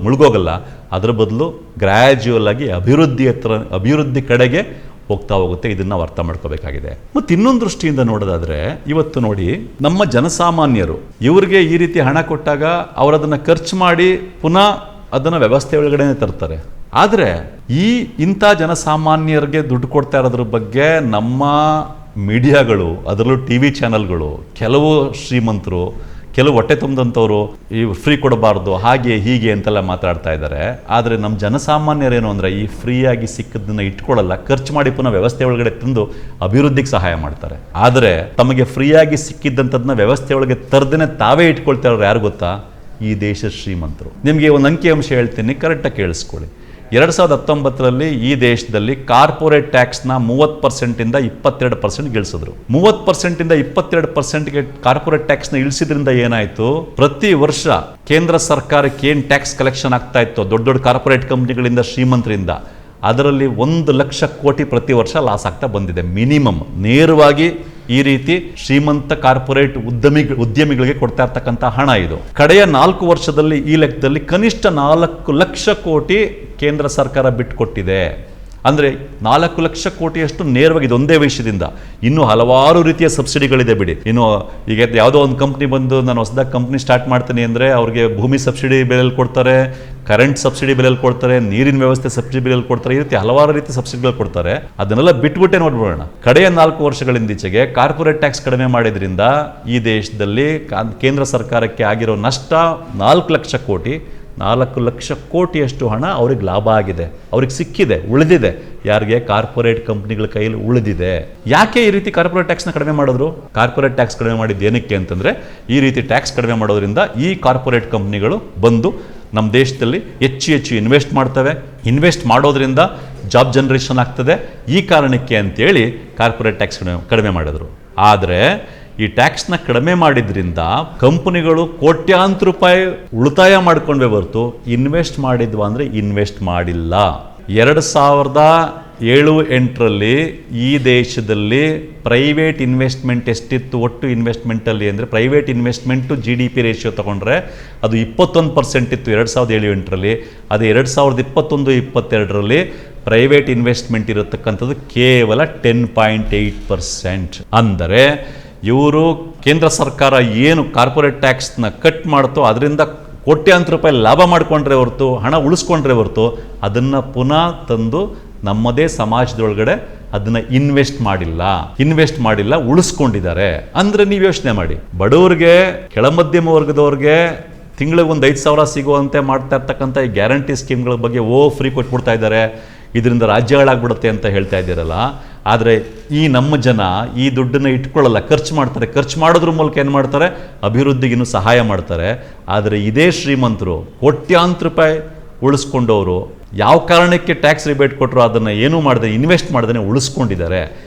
ಮುಳುಗೋಗಲ್ಲ. ಅದರ ಬದಲು ಗ್ರ್ಯಾಜುವಲ್ ಆಗಿ ಅಭಿವೃದ್ಧಿ ಕಡೆಗೆ ಹೋಗ್ತಾ ಹೋಗುತ್ತೆ. ಇದನ್ನು ನಾವು ಅರ್ಥ ಮಾಡ್ಕೋಬೇಕಾಗಿದೆ. ಮತ್ತು ಇನ್ನೊಂದು ದೃಷ್ಟಿಯಿಂದ ನೋಡೋದಾದರೆ, ಇವತ್ತು ನೋಡಿ ನಮ್ಮ ಜನಸಾಮಾನ್ಯರು ಇವರಿಗೆ ಈ ರೀತಿ ಹಣ ಕೊಟ್ಟಾಗ ಅವರದನ್ನು ಖರ್ಚು ಮಾಡಿ ಪುನಃ ಅದನ್ನು ವ್ಯವಸ್ಥೆ ಒಳಗಡೆ ತರ್ತಾರೆ. ಆದರೆ ಇಂಥ ಜನಸಾಮಾನ್ಯರಿಗೆ ದುಡ್ಡು ಕೊಡ್ತಾ ಇರೋದ್ರ ಬಗ್ಗೆ ನಮ್ಮ ಮೀಡಿಯಾಗಳು, ಅದರಲ್ಲೂ TV ಚಾನಲ್ಗಳು, ಕೆಲವು ಶ್ರೀಮಂತರು, ಕೆಲವು ಹೊಟ್ಟೆ ತುಂಬಿದಂಥವ್ರು ಈ ಫ್ರೀ ಕೊಡಬಾರ್ದು ಹಾಗೆ ಹೀಗೆ ಅಂತೆಲ್ಲ ಮಾತಾಡ್ತಾ ಇದ್ದಾರೆ. ಆದರೆ ನಮ್ಮ ಜನಸಾಮಾನ್ಯರೇನು ಅಂದರೆ ಈ ಫ್ರೀಯಾಗಿ ಸಿಕ್ಕದನ್ನ ಇಟ್ಕೊಳ್ಳಲ್ಲ, ಖರ್ಚು ಮಾಡಿ ಪುನಃ ವ್ಯವಸ್ಥೆ ಒಳಗಡೆ ತಂದು ಅಭಿವೃದ್ಧಿಗೆ ಸಹಾಯ ಮಾಡ್ತಾರೆ. ಆದರೆ ತಮಗೆ ಫ್ರೀಯಾಗಿ ಸಿಕ್ಕಿದ್ದಂಥದ್ದನ್ನ ವ್ಯವಸ್ಥೆ ಒಳಗೆ ತರದೇನೆ ತಾವೇ ಇಟ್ಕೊಳ್ತಾ ಇರೋರು ಯಾರು ಗೊತ್ತಾ? ಈ ದೇಶದ ಶ್ರೀಮಂತರು. ನಿಮಗೆ ಒಂದು ಅಂಕಿಅಂಶ ಹೇಳ್ತೀನಿ, ಕರೆಕ್ಟಾಗಿ ಕೇಳಿಸ್ಕೊಳ್ಳಿ. 2019ರಲ್ಲಿ ಈ ದೇಶದಲ್ಲಿ ಕಾರ್ಪೊರೇಟ್ ಟ್ಯಾಕ್ಸ್ನ 30%ಇಂದ 22% ಇಳಿಸಿದ್ರು. 30%ಇಂದ 22%ಗೆ ಕಾರ್ಪೊರೇಟ್ ಟ್ಯಾಕ್ಸ್ನ ಇಳಿಸಿದ್ರಿಂದ ಏನಾಯಿತು, ಪ್ರತಿ ವರ್ಷ ಕೇಂದ್ರ ಸರ್ಕಾರಕ್ಕೆ ಏನು ಟ್ಯಾಕ್ಸ್ ಕಲೆಕ್ಷನ್ ಆಗ್ತಾ ಇತ್ತು ದೊಡ್ಡ ದೊಡ್ಡ ಕಾರ್ಪೊರೇಟ್ ಕಂಪ್ನಿಗಳಿಂದ, ಶ್ರೀಮಂತರಿಂದ, ಅದರಲ್ಲಿ 1 ಲಕ್ಷ ಕೋಟಿ ಪ್ರತಿ ವರ್ಷ ಲಾಸ್ ಆಗ್ತಾ ಬಂದಿದೆ. ಮಿನಿಮಮ್ ನೇರವಾಗಿ ಈ ರೀತಿ ಶ್ರೀಮಂತ ಕಾರ್ಪೊರೇಟ್ ಉದ್ಯಮಿಗಳಿಗೆ ಕೊಡ್ತಾ ಇರ್ತಕ್ಕಂಥ ಹಣ ಇದು. ಕಡೆಯ 4 ವರ್ಷದಲ್ಲಿ ಈ ಲೆಕ್ಕದಲ್ಲಿ ಕನಿಷ್ಠ 4 ಲಕ್ಷ ಕೋಟಿ ಕೇಂದ್ರ ಸರ್ಕಾರ ಬಿಟ್ಟುಕೊಟ್ಟಿದೆ. ಅಂದರೆ 4 ಲಕ್ಷ ಕೋಟಿಯಷ್ಟು ನೇರವಾಗಿ ಇದೊಂದೇ ವಿಷಯದಿಂದ. ಇನ್ನೂ ಹಲವಾರು ರೀತಿಯ ಸಬ್ಸಿಡಿಗಳಿದೆ ಬಿಡಿ. ಇನ್ನು ಈಗ ಯಾವುದೋ ಒಂದು ಕಂಪ್ನಿ ಬಂದು ನಾನು ಹೊಸದಾಗಿ ಕಂಪ್ನಿ ಸ್ಟಾರ್ಟ್ ಮಾಡ್ತೀನಿ ಅಂದರೆ ಅವ್ರಿಗೆ ಭೂಮಿ ಸಬ್ಸಿಡಿ ಬೆಲೆಯಲ್ಲಿ ಕೊಡ್ತಾರೆ, ಕರೆಂಟ್ ಸಬ್ಸಿಡಿ ಬೆಲೆಯಲ್ಲಿ ಕೊಡ್ತಾರೆ, ನೀರಿನ ವ್ಯವಸ್ಥೆ ಸಬ್ಸಿಡಿ ಬೆಲೆಯಲ್ಲಿ ಕೊಡ್ತಾರೆ, ಈ ರೀತಿ ಹಲವಾರು ರೀತಿ ಸಬ್ಸಿಡಿಗಳು ಕೊಡ್ತಾರೆ. ಅದನ್ನೆಲ್ಲ ಬಿಟ್ಬಿಟ್ಟೆ ನೋಡ್ಬಿಡೋಣ. ಕಡೆಯ 4 ವರ್ಷಗಳಿಂದೀಚೆಗೆ ಕಾರ್ಪೊರೇಟ್ ಟ್ಯಾಕ್ಸ್ ಕಡಿಮೆ ಮಾಡಿದ್ರಿಂದ ಈ ದೇಶದಲ್ಲಿ ಕೇಂದ್ರ ಸರ್ಕಾರಕ್ಕೆ ಆಗಿರೋ ನಷ್ಟ 4 ಲಕ್ಷ ಕೋಟಿ. 4 ಲಕ್ಷ ಕೋಟಿಯಷ್ಟು ಹಣ ಅವ್ರಿಗೆ ಲಾಭ ಆಗಿದೆ, ಅವ್ರಿಗೆ ಸಿಕ್ಕಿದೆ, ಉಳಿದಿದೆ. ಯಾರಿಗೆ? ಕಾರ್ಪೊರೇಟ್ ಕಂಪ್ನಿಗಳ ಕೈಯಲ್ಲಿ ಉಳಿದಿದೆ. ಯಾಕೆ ಈ ರೀತಿ ಕಾರ್ಪೊರೇಟ್ ಟ್ಯಾಕ್ಸ್ನ ಕಡಿಮೆ ಮಾಡಿದ್ರು? ಕಾರ್ಪೊರೇಟ್ ಟ್ಯಾಕ್ಸ್ ಕಡಿಮೆ ಮಾಡಿದ್ದು ಏನಕ್ಕೆ ಅಂತಂದರೆ, ಈ ರೀತಿ ಟ್ಯಾಕ್ಸ್ ಕಡಿಮೆ ಮಾಡೋದ್ರಿಂದ ಈ ಕಾರ್ಪೊರೇಟ್ ಕಂಪ್ನಿಗಳು ಬಂದು ನಮ್ಮ ದೇಶದಲ್ಲಿ ಹೆಚ್ಚು ಇನ್ವೆಸ್ಟ್ ಮಾಡ್ತವೆ. ಇನ್ವೆಸ್ಟ್ ಮಾಡೋದ್ರಿಂದ ಜಾಬ್ ಜನರೇಷನ್ ಆಗ್ತದೆ. ಈ ಕಾರಣಕ್ಕೆ ಅಂತೇಳಿ ಕಾರ್ಪೊರೇಟ್ ಟ್ಯಾಕ್ಸ್ ಕಡಿಮೆ ಮಾಡಿದ್ರು. ಆದರೆ ಈ ಟ್ಯಾಕ್ಸ್ನ ಕಡಿಮೆ ಮಾಡಿದ್ರಿಂದ ಕಂಪನಿಗಳು ಕೋಟ್ಯಾಂತರ ರೂಪಾಯಿ ಉಳಿತಾಯ ಮಾಡ್ಕೊಂಡ್ವೆ ಹೊರತು ಇನ್ವೆಸ್ಟ್ ಮಾಡಿದ್ವಾ ಅಂದರೆ ಇನ್ವೆಸ್ಟ್ ಮಾಡಿಲ್ಲ. 2007-8ರಲ್ಲಿ ಈ ದೇಶದಲ್ಲಿ ಪ್ರೈವೇಟ್ ಇನ್ವೆಸ್ಟ್ಮೆಂಟ್ ಎಷ್ಟಿತ್ತು? ಒಟ್ಟು ಇನ್ವೆಸ್ಟ್ಮೆಂಟಲ್ಲಿ ಅಂದರೆ ಪ್ರೈವೇಟ್ ಇನ್ವೆಸ್ಟ್ಮೆಂಟು GDP ರೇಷಿಯೋ ತೊಗೊಂಡ್ರೆ ಅದು 21% ಇತ್ತು 2007-8ರಲ್ಲಿ. ಅದೇ 2021-22ರಲ್ಲಿ ಪ್ರೈವೇಟ್ ಇನ್ವೆಸ್ಟ್ಮೆಂಟ್ ಇರತಕ್ಕಂಥದ್ದು ಕೇವಲ 10.8%. ಅಂದರೆ ಇವರು ಕೇಂದ್ರ ಸರ್ಕಾರ ಏನು ಕಾರ್ಪೊರೇಟ್ ಟ್ಯಾಕ್ಸ್ನ ಕಟ್ ಮಾಡ್ತೋ ಅದರಿಂದ ಕೋಟ್ಯಾಂತರ ರೂಪಾಯಿ ಲಾಭ ಮಾಡಿಕೊಂಡ್ರೆ ಹೊರತು, ಹಣ ಉಳಿಸ್ಕೊಂಡ್ರೆ ಹೊರತು, ಅದನ್ನು ಪುನಃ ತಂದು ನಮ್ಮದೇ ಸಮಾಜದೊಳಗಡೆ ಅದನ್ನು ಇನ್ವೆಸ್ಟ್ ಮಾಡಿಲ್ಲ, ಉಳಿಸ್ಕೊಂಡಿದ್ದಾರೆ. ಅಂದರೆ ನೀವು ಯೋಚನೆ ಮಾಡಿ, ಬಡವರಿಗೆ, ಕೆಳ ಮಧ್ಯಮ ವರ್ಗದವ್ರಿಗೆ ತಿಂಗಳಿಗೆ ಒಂದು 5,000 ಸಿಗುವಂತೆ ಮಾಡ್ತಾ ಇರ್ತಕ್ಕಂಥ ಈ ಗ್ಯಾರಂಟಿ ಸ್ಕೀಮ್ಗಳ ಬಗ್ಗೆ ಫ್ರೀ ಕೊಟ್ಬಿಡ್ತಾ ಇದ್ದಾರೆ, ಇದರಿಂದ ರಾಜ್ಯಗಳಾಗ್ಬಿಡುತ್ತೆ ಅಂತ ಹೇಳ್ತಾ ಇದ್ದೀರಲ್ಲ. ಆದರೆ ಈ ನಮ್ಮ ಜನ ಈ ದುಡ್ಡನ್ನು ಇಟ್ಕೊಳ್ಳಲ್ಲ, ಖರ್ಚು ಮಾಡ್ತಾರೆ. ಖರ್ಚು ಮಾಡೋದ್ರ ಮೂಲಕ ಏನು ಮಾಡ್ತಾರೆ? ಅಭಿವೃದ್ಧಿಗೆ ಇನ್ನೂ ಸಹಾಯ ಮಾಡ್ತಾರೆ. ಆದರೆ ಇದೇ ಶ್ರೀಮಂತರು ಕೋಟ್ಯಾಂತರ ರೂಪಾಯಿ ಉಳಿಸ್ಕೊಂಡವರು ಯಾವ ಕಾರಣಕ್ಕೆ ಟ್ಯಾಕ್ಸ್ ರಿಬೇಟ್ ಕೊಟ್ಟರು ಅದನ್ನು ಏನೂ ಮಾಡದೆ, ಇನ್ವೆಸ್ಟ್ ಮಾಡ್ದೇ ಉಳಿಸ್ಕೊಂಡಿದ್ದಾರೆ.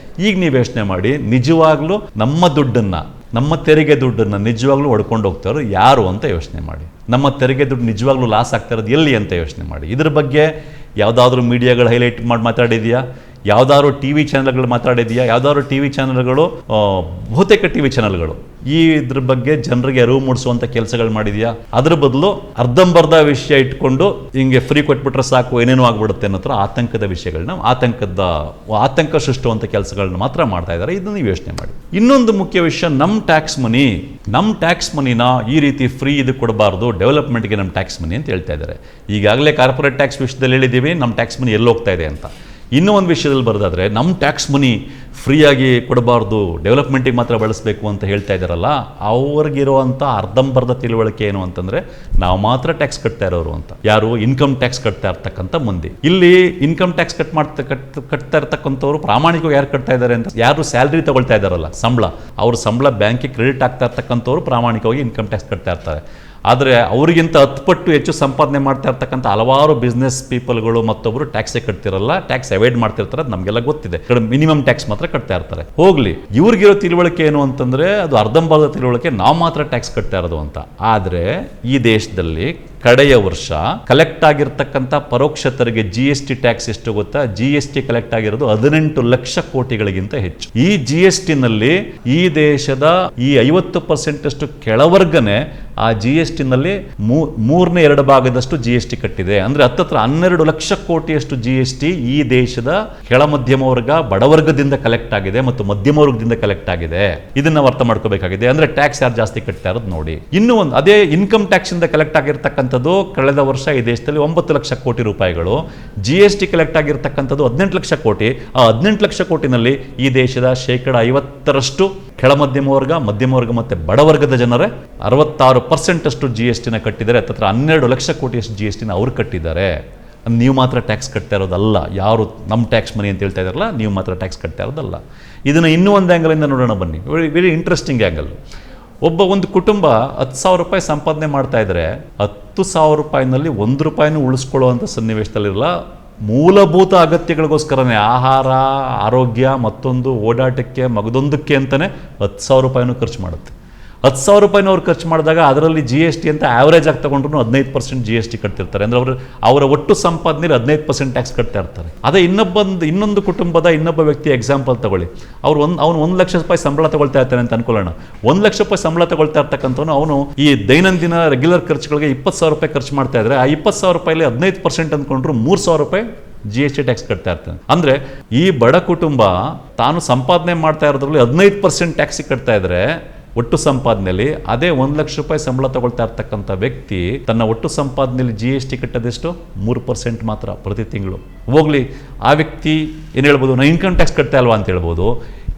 ಈಗ ನೀವು ಯೋಚನೆ ಮಾಡಿ, ನಿಜವಾಗ್ಲೂ ನಮ್ಮ ದುಡ್ಡನ್ನು, ನಮ್ಮ ತೆರಿಗೆ ದುಡ್ಡನ್ನು ನಿಜವಾಗ್ಲೂ ಹೊಡ್ಕೊಂಡು ಹೋಗ್ತಾರೋ ಯಾರು ಅಂತ ಯೋಚನೆ ಮಾಡಿ. ನಮ್ಮ ತೆರಿಗೆ ದುಡ್ಡು ನಿಜವಾಗ್ಲೂ ಲಾಸ್ ಆಗ್ತಾ ಇರೋದು ಎಲ್ಲಿ ಅಂತ ಯೋಚನೆ ಮಾಡಿ. ಇದ್ರ ಬಗ್ಗೆ ಯಾವುದಾದ್ರೂ ಮೀಡಿಯಾಗಳು ಹೈಲೈಟ್ ಮಾಡಿ ಮಾತಾಡಿದೆಯಾ? ಯಾವುದಾದ್ರು TV ಚಾನಲ್ಗಳು ಮಾತಾಡಿದೆಯಾ? ಯಾವುದಾದ್ರು TV ಚಾನಲ್ಗಳು, ಬಹುತೇಕ TV ಚಾನಲ್ಗಳು ಇದ್ರ ಬಗ್ಗೆ ಜನರಿಗೆ ಅರಿವು ಮೂಡಿಸುವಂಥ ಕೆಲಸಗಳು ಮಾಡಿದೆಯಾ? ಅದ್ರ ಬದಲು ಅರ್ಧಂಬರ್ಧ ವಿಷಯ ಇಟ್ಕೊಂಡು ಹಿಂಗೆ ಫ್ರೀ ಕೊಟ್ಬಿಟ್ರೆ ಸಾಕು, ಏನೇನೋ ಆಗ್ಬಿಡುತ್ತೆ ಅನ್ನೋ ಥರ ಆತಂಕದ ವಿಷಯಗಳನ್ನ, ಆತಂಕ ಸೃಷ್ಟಿಸುವಂಥ ಕೆಲಸಗಳನ್ನ ಮಾತ್ರ ಮಾಡ್ತಾ ಇದ್ದಾರೆ. ಇದನ್ನು ನೀವು ಯೋಚನೆ ಮಾಡಿ. ಇನ್ನೊಂದು ಮುಖ್ಯ ವಿಷಯ, ನಮ್ಮ ಟ್ಯಾಕ್ಸ್ ಮನಿನ ಈ ರೀತಿ ಫ್ರೀ ಇದು ಕೊಡಬಾರ್ದು, ಡೆವಲಪ್ಮೆಂಟ್ಗೆ ನಮ್ಮ ಟ್ಯಾಕ್ಸ್ ಮನಿ ಅಂತ ಹೇಳ್ತಾ ಇದ್ದಾರೆ. ಈಗಾಗಲೇ ಕಾರ್ಪೊರೇಟ್ ಟ್ಯಾಕ್ಸ್ ವಿಷಯದಲ್ಲಿ ಹೇಳಿದ್ದೀವಿ ನಮ್ಮ ಟ್ಯಾಕ್ಸ್ ಮನಿ ಎಲ್ಲಿ ಹೋಗ್ತಾ ಇದೆ ಅಂತ. ಇನ್ನೂ ಒಂದು ವಿಷಯದಲ್ಲಿ ಬರೋದಾದರೆ, ನಮ್ಮ ಟ್ಯಾಕ್ಸ್ ಮನಿ ಫ್ರೀಯಾಗಿ ಕೊಡಬಾರ್ದು, ಡೆವಲಪ್ಮೆಂಟಿಗೆ ಮಾತ್ರ ಬಳಸಬೇಕು ಅಂತ ಹೇಳ್ತಾ ಇದ್ದಾರಲ್ಲ, ಅವ್ರಿಗಿರುವಂಥ ಅರ್ಧಂಬರ್ಧ ತಿಳುವಳಿಕೆ ಏನು ಅಂತಂದರೆ, ನಾವು ಮಾತ್ರ ಟ್ಯಾಕ್ಸ್ ಕಟ್ತಾ ಇರೋರು ಅಂತ. ಯಾರು? ಇನ್ಕಮ್ ಟ್ಯಾಕ್ಸ್ ಕಟ್ತಾ ಇರ್ತಕ್ಕಂಥ ಮಂದಿ. ಇಲ್ಲಿ ಇನ್ಕಮ್ ಟ್ಯಾಕ್ಸ್ ಕಟ್ತಾ ಇರ್ತಕ್ಕಂಥವ್ರು ಪ್ರಾಮಾಣಿಕವಾಗಿ ಯಾರು ಕಟ್ತಾ ಇದ್ದಾರೆ ಅಂತ, ಯಾರು ಸ್ಯಾಲ್ರಿ ತಗೊಳ್ತಾ ಇದ್ದಾರಲ್ಲ, ಅವ್ರ ಸಂಬಳ ಬ್ಯಾಂಕಿಗೆ ಕ್ರೆಡಿಟ್ ಆಗ್ತಾ ಇರ್ತಕ್ಕಂಥವ್ರು ಪ್ರಾಮಾಣಿಕವಾಗಿ ಇನ್ಕಮ್ ಟ್ಯಾಕ್ಸ್ ಕಟ್ತಾ ಇರ್ತಾರೆ. ಆದರೆ ಅವರಿಗಿಂತ 10 ಪಟ್ಟು ಹೆಚ್ಚು ಸಂಪಾದನೆ ಮಾಡ್ತಾ ಇರ್ತಕ್ಕಂಥ ಹಲವಾರು ಬಿಸ್ನೆಸ್ ಪೀಪಲ್ಗಳು ಮತ್ತೊಬ್ಬರು ಟ್ಯಾಕ್ಸೇ ಕಟ್ತಿರಲ್ಲ, ಟ್ಯಾಕ್ಸ್ ಅವಾಯ್ಡ್ ಮಾಡ್ತಿರ್ತಾರೆ. ಅದು ನಮಗೆಲ್ಲ ಗೊತ್ತಿದೆ. ಮಿನಿಮಮ್ ಟ್ಯಾಕ್ಸ್ ಮಾತ್ರ ಕಟ್ತಾ ಇರ್ತಾರೆ. ಹೋಗ್ಲಿ, ಇವ್ರಿಗಿರೋ ತಿಳುವಳಿಕೆ ಏನು ಅಂತಂದರೆ, ಅದು ಅರ್ಧಂಬರ್ಧ ತಿಳುವಳಿಕೆ, ನಾವು ಮಾತ್ರ ಟ್ಯಾಕ್ಸ್ ಕಟ್ತಾ ಇರೋದು ಅಂತ. ಆದರೆ ಈ ದೇಶದಲ್ಲಿ ಕಡೆಯ ವರ್ಷ ಕಲೆಕ್ಟ್ ಆಗಿರ್ತಕ್ಕಂಥ ಪರೋಕ್ಷ ತೆರಿಗೆ GST ಟ್ಯಾಕ್ಸ್ ಎಷ್ಟು ಗೊತ್ತಾ? GST ಕಲೆಕ್ಟ್ ಆಗಿರೋದು 18 ಲಕ್ಷ ಕೋಟಿಗಳಿಗಿಂತ ಹೆಚ್ಚು. ಈ GSTನಲ್ಲಿ ಈ ದೇಶದ ಈ 50% ಅಷ್ಟು ಕೆಳವರ್ಗನೆ ಆ GSTನಲ್ಲಿ 3/2 ಭಾಗದಷ್ಟು GST ಕಟ್ಟಿದೆ. ಅಂದ್ರೆ ಹತ್ತತ್ರ 12 ಲಕ್ಷ ಕೋಟಿಯಷ್ಟು GST ಈ ದೇಶದ ಕೆಳ ಮಧ್ಯಮ ವರ್ಗ, ಬಡವರ್ಗದಿಂದ ಕಲೆಕ್ಟ್ ಆಗಿದೆ ಮತ್ತು ಮಧ್ಯಮ ವರ್ಗದಿಂದ ಕಲೆಕ್ಟ್ ಆಗಿದೆ. ಇದನ್ನ ನಾವು ಅರ್ಥ ಮಾಡ್ಕೋಬೇಕಾಗಿದೆ. ಅಂದ್ರೆ ಟ್ಯಾಕ್ಸ್ ಯಾರು ಜಾಸ್ತಿ ಕಟ್ತಾ ಇರೋದು ನೋಡಿ. ಇನ್ನೂ ಒಂದು, ಅದೇ ಇನ್ಕಮ್ ಟ್ಯಾಕ್ಸ್ ಇಂದ ಕಲೆಕ್ಟ್ ಆಗಿರ್ತಕ್ಕಂಥದ್ದು ಕಳೆದ ವರ್ಷ ಈ ದೇಶದಲ್ಲಿ 9 ಲಕ್ಷ ಕೋಟಿ ರೂಪಾಯಿಗಳು. GST ಕಲೆಕ್ಟ್ ಆಗಿರ್ತಕ್ಕಂಥದ್ದು 18 ಲಕ್ಷ ಕೋಟಿ. ಆ 18 ಲಕ್ಷ ಕೋಟಿನಲ್ಲಿ ಈ ದೇಶದ 50% ಕೆಳ ಮಧ್ಯಮ ವರ್ಗ, ಮಧ್ಯಮ ವರ್ಗ ಮತ್ತು ಬಡವರ್ಗದ ಜನರೇ 66% ಅಷ್ಟು GSTನ ಕಟ್ಟಿದ್ದಾರೆ. ಹತ್ತತ್ರ 12 ಲಕ್ಷ ಕೋಟಿಯಷ್ಟು GSTನ ಅವ್ರು ಕಟ್ಟಿದ್ದಾರೆ. ನೀವು ಮಾತ್ರ ಟ್ಯಾಕ್ಸ್ ಕಟ್ತಾ ಇರೋದಲ್ಲ. ಯಾರು ನಮ್ಮ ಟ್ಯಾಕ್ಸ್ ಮನಿ ಅಂತ ಹೇಳ್ತಾ ಇದ್ದಾರಲ್ಲ, ನೀವು ಮಾತ್ರ ಟ್ಯಾಕ್ಸ್ ಕಟ್ತಾ ಇರೋದಲ್ಲ. ಇದನ್ನು ಇನ್ನೂ ಒಂದು ಆ್ಯಂಗಲಿಂದ ನೋಡೋಣ ಬನ್ನಿ. Very interesting angle. ಒಂದು ಕುಟುಂಬ 10,000 ರೂಪಾಯಿ ಸಂಪಾದನೆ ಮಾಡ್ತಾ ಇದ್ರೆ 10,000 ರೂಪಾಯಿನಲ್ಲಿ 1 ರೂಪಾಯಿನೂ ಉಳಿಸ್ಕೊಳ್ಳುವಂಥ ಸನ್ನಿವೇಶದಲ್ಲಿರಲ್ಲ. ಮೂಲಭೂತ ಅಗತ್ಯಗಳಿಗೋಸ್ಕರನೇ ಆಹಾರ, ಆರೋಗ್ಯ, ಮತ್ತೊಂದು ಓಡಾಟಕ್ಕೆ, ಮಗದೊಂದಕ್ಕೆ ಅಂತಲೇ 10,000 ರೂಪಾಯಿನೂ ಖರ್ಚು ಮಾಡುತ್ತೆ. 10,000 ರೂಪಾಯಿನ ಅವ್ರು ಖರ್ಚು ಮಾಡಿದಾಗ ಅದರಲ್ಲಿ GST ಅಂತ ಆ್ಯಾವ್ರೇಜ್ ಆಗಿ ತಗೊಂಡ್ರು 15% GST ಕಟ್ತಿರ್ತಾರೆ. ಅಂದರೆ ಅವರ ಒಟ್ಟು ಸಂಪಾದನೆಯಲ್ಲಿ 15% ಟ್ಯಾಕ್ಸ್ ಕಟ್ತಾ ಇರ್ತಾರೆ. ಅದೇ ಇನ್ನೊಂದು ಕುಟುಂಬದ ಇನ್ನೊಬ್ಬ ವ್ಯಕ್ತಿ ಎಕ್ಸಾಂಪಲ್ ತಗೊಳ್ಳಿ. ಅವನು 1 ಲಕ್ಷ ರೂಪಾಯಿ ಸಂಬಳ ತಗೊಳ್ತಾ ಇರ್ತಾನೆ ಅಂತ ಅನ್ಕೊಳ್ಳೋಣ. 1 ಲಕ್ಷ ರೂಪಾಯಿ ಸಂಬಳ ತಗೊಳ್ತಾ ಇರ್ತಕ್ಕಂಥವ್ನು ಅವನು ಈ ದೈನಂದಿನ ರೆಗ್ಯುಲರ್ ಖರ್ಚುಗಳಿಗೆ 20,000 ರೂಪಾಯಿ ಖರ್ಚು ಮಾಡ್ತಾ ಇದ್ರೆ ಆ 20,000 ರೂಪಾಯಿಲಿ 15% ಅಂದ್ಕೊಂಡ್ರು 3,000 ರೂಪಾಯಿ GST ಟ್ಯಾಕ್ಸ್ ಕಟ್ತಾ ಇರ್ತಾನೆ. ಅಂದರೆ ಈ ಬಡ ಕುಟುಂಬ ತಾನು ಸಂಪಾದನೆ ಮಾಡ್ತಾ ಇರೋದ್ರಲ್ಲಿ 15% ಟ್ಯಾಕ್ಸ್ ಕಟ್ತಾ ಇದ್ರೆ ಒಟ್ಟು ಸಂಪಾದನೆಯಲ್ಲಿ, ಅದೇ 1 ಲಕ್ಷ ರೂಪಾಯಿ ಸಂಬಳ ತಗೊಳ್ತಾ ಇರ್ತಕ್ಕಂಥ ವ್ಯಕ್ತಿ ತನ್ನ ಒಟ್ಟು ಸಂಪಾದನೆಯಲ್ಲಿ GST ಕಟ್ಟೋದೆಷ್ಟು 3% ಮಾತ್ರ ಪ್ರತಿ ತಿಂಗಳು. ಹೋಗ್ಲಿ, ಆ ವ್ಯಕ್ತಿ ಏನು ಹೇಳ್ಬೋದು, ನಾನು ಇನ್ಕಮ್ ಟ್ಯಾಕ್ಸ್ ಕಟ್ತಾ ಇಲ್ವಾ ಅಂತ ಹೇಳ್ಬೋದು.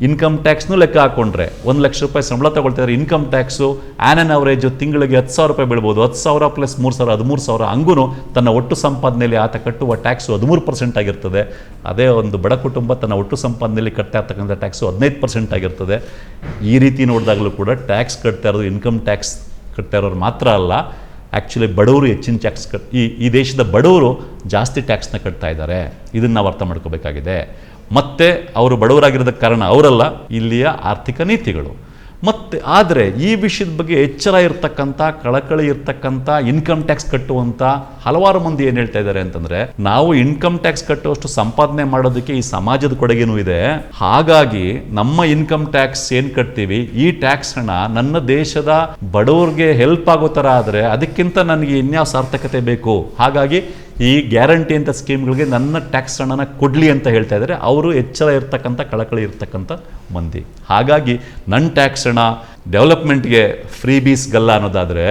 ಇನ್ಕಮ್ ಟ್ಯಾಕ್ಸ್ನೂ ಲೆಕ್ಕ ಹಾಕೊಂಡ್ರೆ 1 ಲಕ್ಷ ರೂಪಾಯಿ ಸಂಬಳ ತಗೊಳ್ತಿದ್ರೆ ಇನ್ಕಮ್ ಟ್ಯಾಕ್ಸು ಆನ್ ಅವರೇಜು ತಿಂಗಳಿಗೆ 10,000 ರೂಪಾಯಿ ಬೀಳ್ಬೋದು. 10,000 ಪ್ಲಸ್ 3,000 13,000 ಹಂಗೂ ತನ್ನ ಒಟ್ಟು ಸಂಪಾದನೆಯಲ್ಲಿ ಆತ ಕಟ್ಟುವ ಟ್ಯಾಕ್ಸು 13% ಆಗಿರ್ತದೆ. ಅದೇ ಒಂದು ಬಡ ಕುಟುಂಬ ತನ್ನ ಒಟ್ಟು ಸಂಪಾದನೆಯಲ್ಲಿ ಕಟ್ತಾ ಇರ್ತಕ್ಕಂಥ ಟ್ಯಾಕ್ಸು 15% ಆಗಿರ್ತದೆ. ಈ ರೀತಿ ನೋಡಿದಾಗಲೂ ಕೂಡ ಟ್ಯಾಕ್ಸ್ ಕಟ್ತಾ ಇರೋದು ಇನ್ಕಮ್ ಟ್ಯಾಕ್ಸ್ ಕಟ್ತಾ ಇರೋರು ಮಾತ್ರ ಅಲ್ಲ, ಆ್ಯಕ್ಚುಲಿ ಬಡವರು ಹೆಚ್ಚಿನ ಟ್ಯಾಕ್ಸ್ ಈ ದೇಶದ ಬಡವರು ಜಾಸ್ತಿ ಟ್ಯಾಕ್ಸ್ನ ಕಟ್ತಾ ಇದ್ದಾರೆ. ಇದನ್ನು ನಾವು ಅರ್ಥ ಮಾಡ್ಕೋಬೇಕಾಗಿದೆ. ಮತ್ತು ಅವರು ಬಡವರಾಗಿರೋದಕ್ಕೆ ಕಾರಣ ಅವರಲ್ಲ, ಇಲ್ಲಿಯ ಆರ್ಥಿಕ ನೀತಿಗಳು. ಮತ್ತು ಆದರೆ ಈ ವಿಷಯದ ಬಗ್ಗೆ ಎಚ್ಚರ ಇರ್ತಕ್ಕಂಥ, ಕಳಕಳಿ ಇರ್ತಕ್ಕಂಥ, ಇನ್ಕಮ್ ಟ್ಯಾಕ್ಸ್ ಕಟ್ಟುವಂಥ ಹಲವಾರು ಮಂದಿ ಏನು ಹೇಳ್ತಾ ಇದ್ದಾರೆ ಅಂತಂದರೆ, ನಾವು ಇನ್ಕಮ್ ಟ್ಯಾಕ್ಸ್ ಕಟ್ಟುವಷ್ಟು ಸಂಪಾದನೆ ಮಾಡೋದಕ್ಕೆ ಈ ಸಮಾಜದ ಕೊಡುಗೆನೂ ಇದೆ. ಹಾಗಾಗಿ ನಮ್ಮ ಇನ್ಕಮ್ ಟ್ಯಾಕ್ಸ್ ಏನು ಕಟ್ತೀವಿ, ಈ ಟ್ಯಾಕ್ಸ್ ಹಣ ನನ್ನ ದೇಶದ ಬಡವರಿಗೆ ಹೆಲ್ಪ್ ಆಗೋ ಥರ ಆದರೆ ಅದಕ್ಕಿಂತ ನನಗೆ ಇನ್ಯಾವ ಸಾರ್ಥಕತೆ ಬೇಕು. ಹಾಗಾಗಿ ಈ ಗ್ಯಾರಂಟಿ ಅಂತ ಸ್ಕೀಮ್ಗಳಿಗೆ ನನ್ನ ಟ್ಯಾಕ್ಸ್ ಹಣನ ಕೊಡಲಿ ಅಂತ ಹೇಳ್ತಾ ಇದ್ದಾರೆ. ಅವರು ಎಚ್ಚರ ಇರ್ತಕ್ಕಂಥ, ಕಳಕಳಿ ಇರ್ತಕ್ಕಂಥ ಮಂದಿ. ಹಾಗಾಗಿ ನನ್ನ ಟ್ಯಾಕ್ಸ್ ಹಣ ಡೆವಲಪ್ಮೆಂಟ್ಗೆ ಫ್ರೀಬೀಸ್ ಗಲ್ಲ ಅನ್ನೋದಾದರೆ,